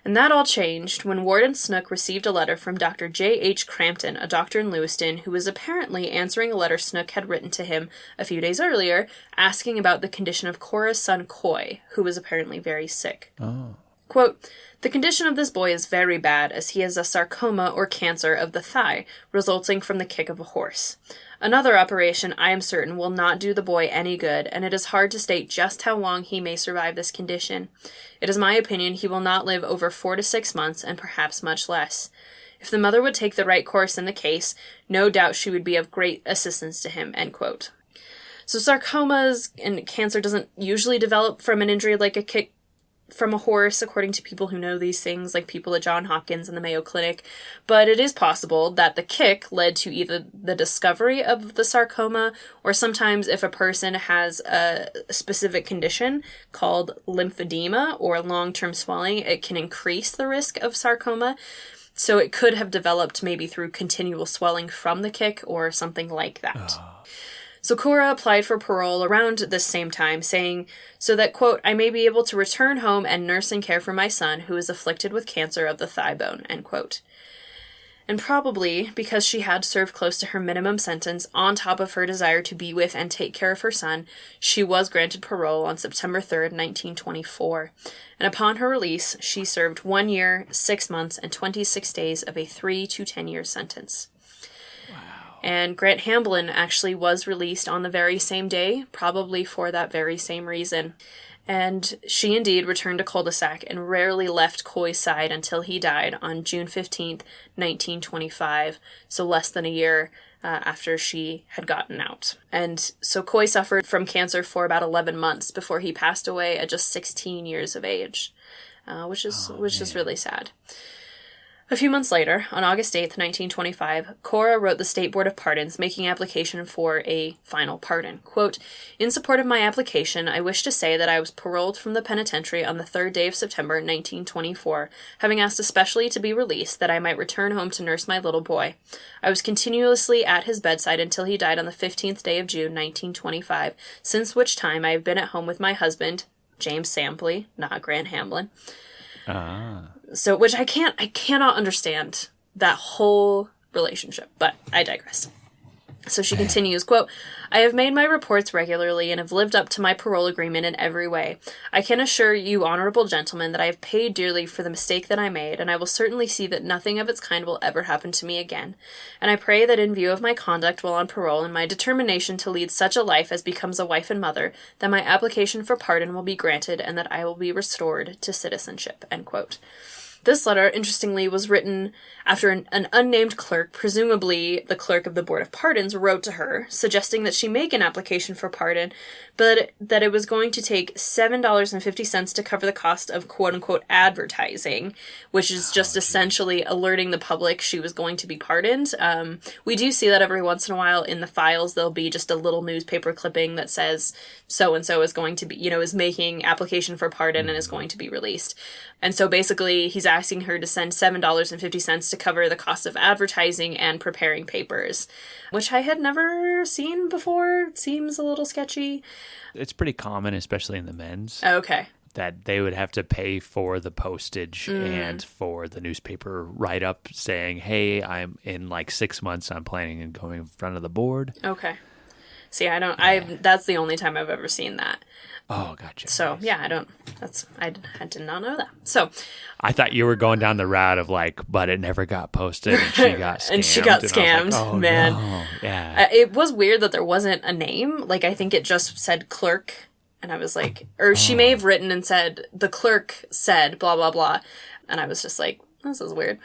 And that all changed when Warden Snook received a letter from Dr. J.H. Crampton, a doctor in Lewiston, who was apparently answering a letter Snook had written to him a few days earlier, asking about the condition of Cora's son Coy, who was apparently very sick. Oh. Quote, "The condition of this boy is very bad, as he has a sarcoma or cancer of the thigh, resulting from the kick of a horse. Another operation, I am certain, will not do the boy any good, and it is hard to state just how long he may survive this condition. It is my opinion he will not live over 4 to 6 months, and perhaps much less. If the mother would take the right course in the case, no doubt she would be of great assistance to him." End quote. So sarcomas and cancer doesn't usually develop from an injury like a kick from a horse, according to people who know these things, like people at Johns Hopkins and the Mayo Clinic, but it is possible that the kick led to either the discovery of the sarcoma, or sometimes if a person has a specific condition called lymphedema or long-term swelling, it can increase the risk of sarcoma. So it could have developed maybe through continual swelling from the kick or something like that. Oh. So Cora applied for parole around this same time, saying, so that, quote, "I may be able to return home and nurse and care for my son, who is afflicted with cancer of the thigh bone," end quote. And probably because she had served close to her minimum sentence, on top of her desire to be with and take care of her son, she was granted parole on September 3rd, 1924. And upon her release, she served 1 year, 6 months, and 26 days of a 3 to 10-year sentence. And Grant Hamblin actually was released on the very same day, probably for that very same reason. And she indeed returned to cul-de-sac and rarely left Coy's side until he died on June 15th, 1925, so less than a year after she had gotten out. And so Coy suffered from cancer for about 11 months before he passed away at just 16 years of age, which is really sad. A few months later, on August 8th, 1925, Cora wrote the State Board of Pardons making application for a final pardon. Quote, "In support of my application, I wish to say that I was paroled from the penitentiary on the 3rd day of September, 1924, having asked especially to be released that I might return home to nurse my little boy. I was continuously at his bedside until he died on the 15th day of June, 1925, since which time I have been at home with my husband, James Sampley," not Grant Hamblin. So, which I cannot understand that whole relationship, but I digress. So she continues, quote, "I have made my reports regularly and have lived up to my parole agreement in every way. I can assure you, honorable gentlemen, that I have paid dearly for the mistake that I made, and I will certainly see that nothing of its kind will ever happen to me again. And I pray that in view of my conduct while on parole and my determination to lead such a life as becomes a wife and mother, that my application for pardon will be granted and that I will be restored to citizenship," end quote. This letter, interestingly, was written after an unnamed clerk, presumably the clerk of the Board of Pardons, wrote to her, suggesting that she make an application for pardon, but that it was going to take $7.50 to cover the cost of quote-unquote advertising, which is just essentially alerting the public she was going to be pardoned. We do see that every once in a while in the files. There'll be just a little newspaper clipping that says so-and-so is going to be, is making application for pardon and is going to be released. And so basically he's asking her to send $7.50 to cover the cost of advertising and preparing papers, which I had never seen before. It seems a little sketchy. It's pretty common, especially in the men's. Okay. That they would have to pay for the postage and for the newspaper write-up saying, hey, I'm in like 6 months, I'm planning on going in front of the board. Okay. See, that's the only time I've ever seen that. Oh, gotcha. So, nice. yeah, I did not know that. So, I thought you were going down the route of like, but it never got posted and she got scammed. And she got scammed, like, oh, man. No. Yeah. It was weird that there wasn't a name. Like, I think it just said clerk. And I was like, or she may have written and said, the clerk said blah, blah, blah. And I was just like, this is weird.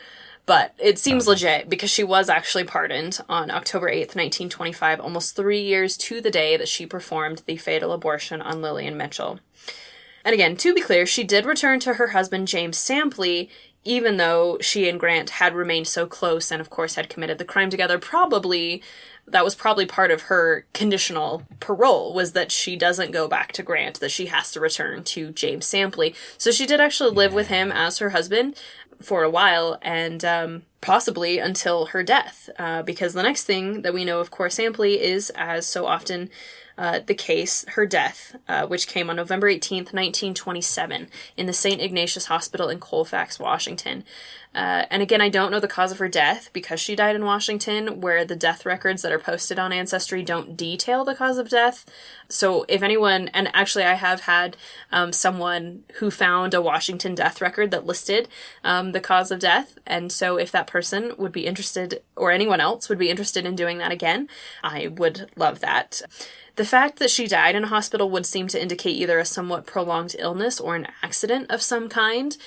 But it seems legit because she was actually pardoned on October 8th, 1925, almost 3 years to the day that she performed the fatal abortion on Lillian Mitchell. And again, to be clear, she did return to her husband, James Sampley, even though she and Grant had remained so close and, of course, had committed the crime together. That was probably part of her conditional parole, was that she doesn't go back to Grant, that she has to return to James Sampley. So she did actually live with him as her husband for a while, and possibly until her death, because the next thing that we know of Cora Sampley is, as so often the case, her death, which came on November 18th, 1927, in the St. Ignatius Hospital in Colfax, Washington. And again, I don't know the cause of her death because she died in Washington, where the death records that are posted on Ancestry don't detail the cause of death. So if anyone, and actually I have had someone who found a Washington death record that listed the cause of death, and so if that person would be interested, or anyone else would be interested in doing that again, I would love that. The fact that she died in a hospital would seem to indicate either a somewhat prolonged illness or an accident of some kind.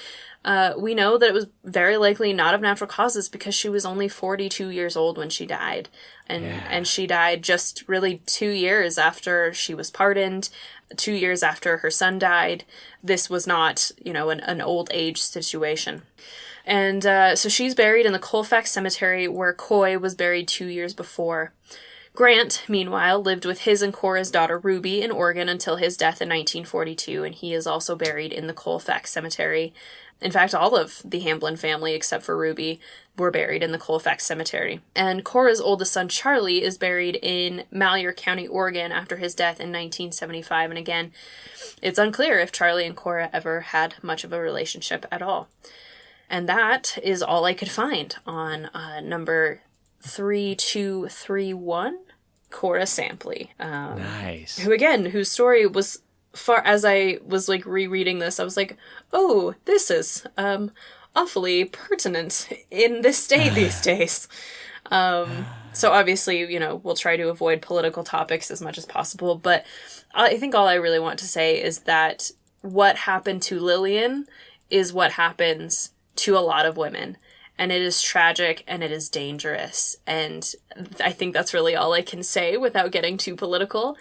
We know that it was very likely not of natural causes because she was only 42 years old when she died. And she died just really 2 years after she was pardoned, 2 years after her son died. This was not, an old age situation. And so she's buried in the Colfax Cemetery where Coy was buried 2 years before. Grant, meanwhile, lived with his and Cora's daughter Ruby in Oregon until his death in 1942, and he is also buried in the Colfax Cemetery. In fact, all of the Hamblin family, except for Ruby, were buried in the Colfax Cemetery. And Cora's oldest son, Charlie, is buried in Malheur County, Oregon, after his death in 1975. And again, it's unclear if Charlie and Cora ever had much of a relationship at all. And that is all I could find on number 3231, Cora Sampley. Nice. Whose story was, far as I was rereading this, I was like, oh, this is awfully pertinent in this day these days. So obviously, we'll try to avoid political topics as much as possible, but I think all I really want to say is that what happened to Lillian is what happens to a lot of women. And it is tragic and it is dangerous. And I think that's really all I can say without getting too political.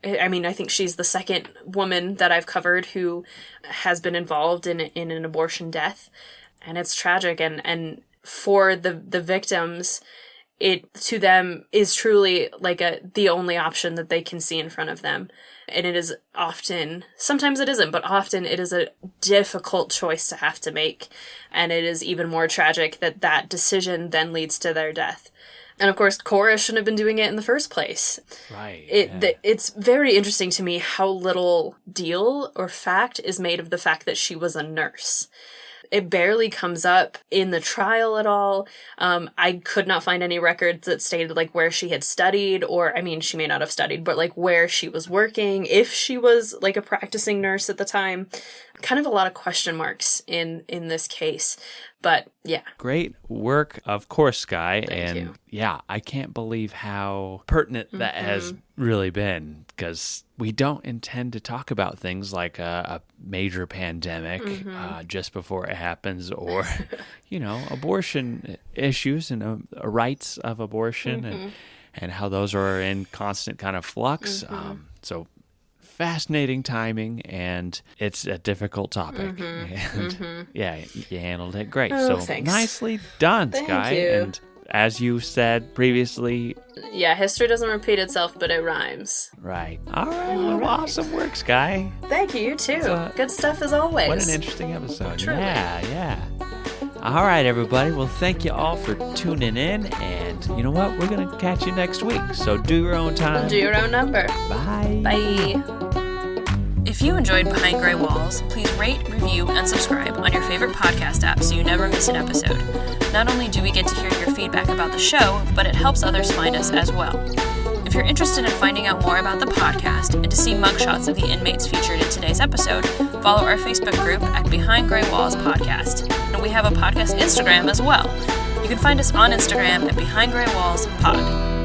I mean, I think she's the second woman that I've covered who has been involved in an abortion death. And it's tragic. And for the victims, it to them is truly the only option that they can see in front of them. And it is often, sometimes it isn't, but often it is a difficult choice to have to make. And it is even more tragic that decision then leads to their death. And of course, Cora shouldn't have been doing it in the first place. Right. It's very interesting to me how little deal or fact is made of the fact that she was a nurse. It barely comes up in the trial at all. I could not find any records that stated where she had studied, or, she may not have studied, but where she was working, if she was a practicing nurse at the time. Kind of a lot of question marks in this case. But yeah. Great work, of course, Skye. Thank you. Yeah, I can't believe how pertinent that has really been, because we don't intend to talk about things like a major pandemic just before it happens, or, abortion issues and rights of abortion and how those are in constant kind of flux. So fascinating timing, and it's a difficult topic. And yeah, you handled it great. Oh, so thanks. Nicely done, Skye. you. And as you said previously, Yeah, history doesn't repeat itself, but it rhymes. right. All right. Well, awesome work, Skye. Thank you, you too. Good stuff as always. What an interesting episode. Truly. Yeah. All right, everybody. Well, thank you all for tuning in. And you know what? We're going to catch you next week. So do your own time. Do your own number. Bye. Bye. If you enjoyed Behind Gray Walls, please rate, review, and subscribe on your favorite podcast app so you never miss an episode. Not only do we get to hear your feedback about the show, but it helps others find us as well. If you're interested in finding out more about the podcast and to see mugshots of the inmates featured in today's episode, follow our Facebook group at Behind Gray Walls Podcast. And we have a podcast Instagram as well. You can find us on Instagram at Behind Gray Walls Pod.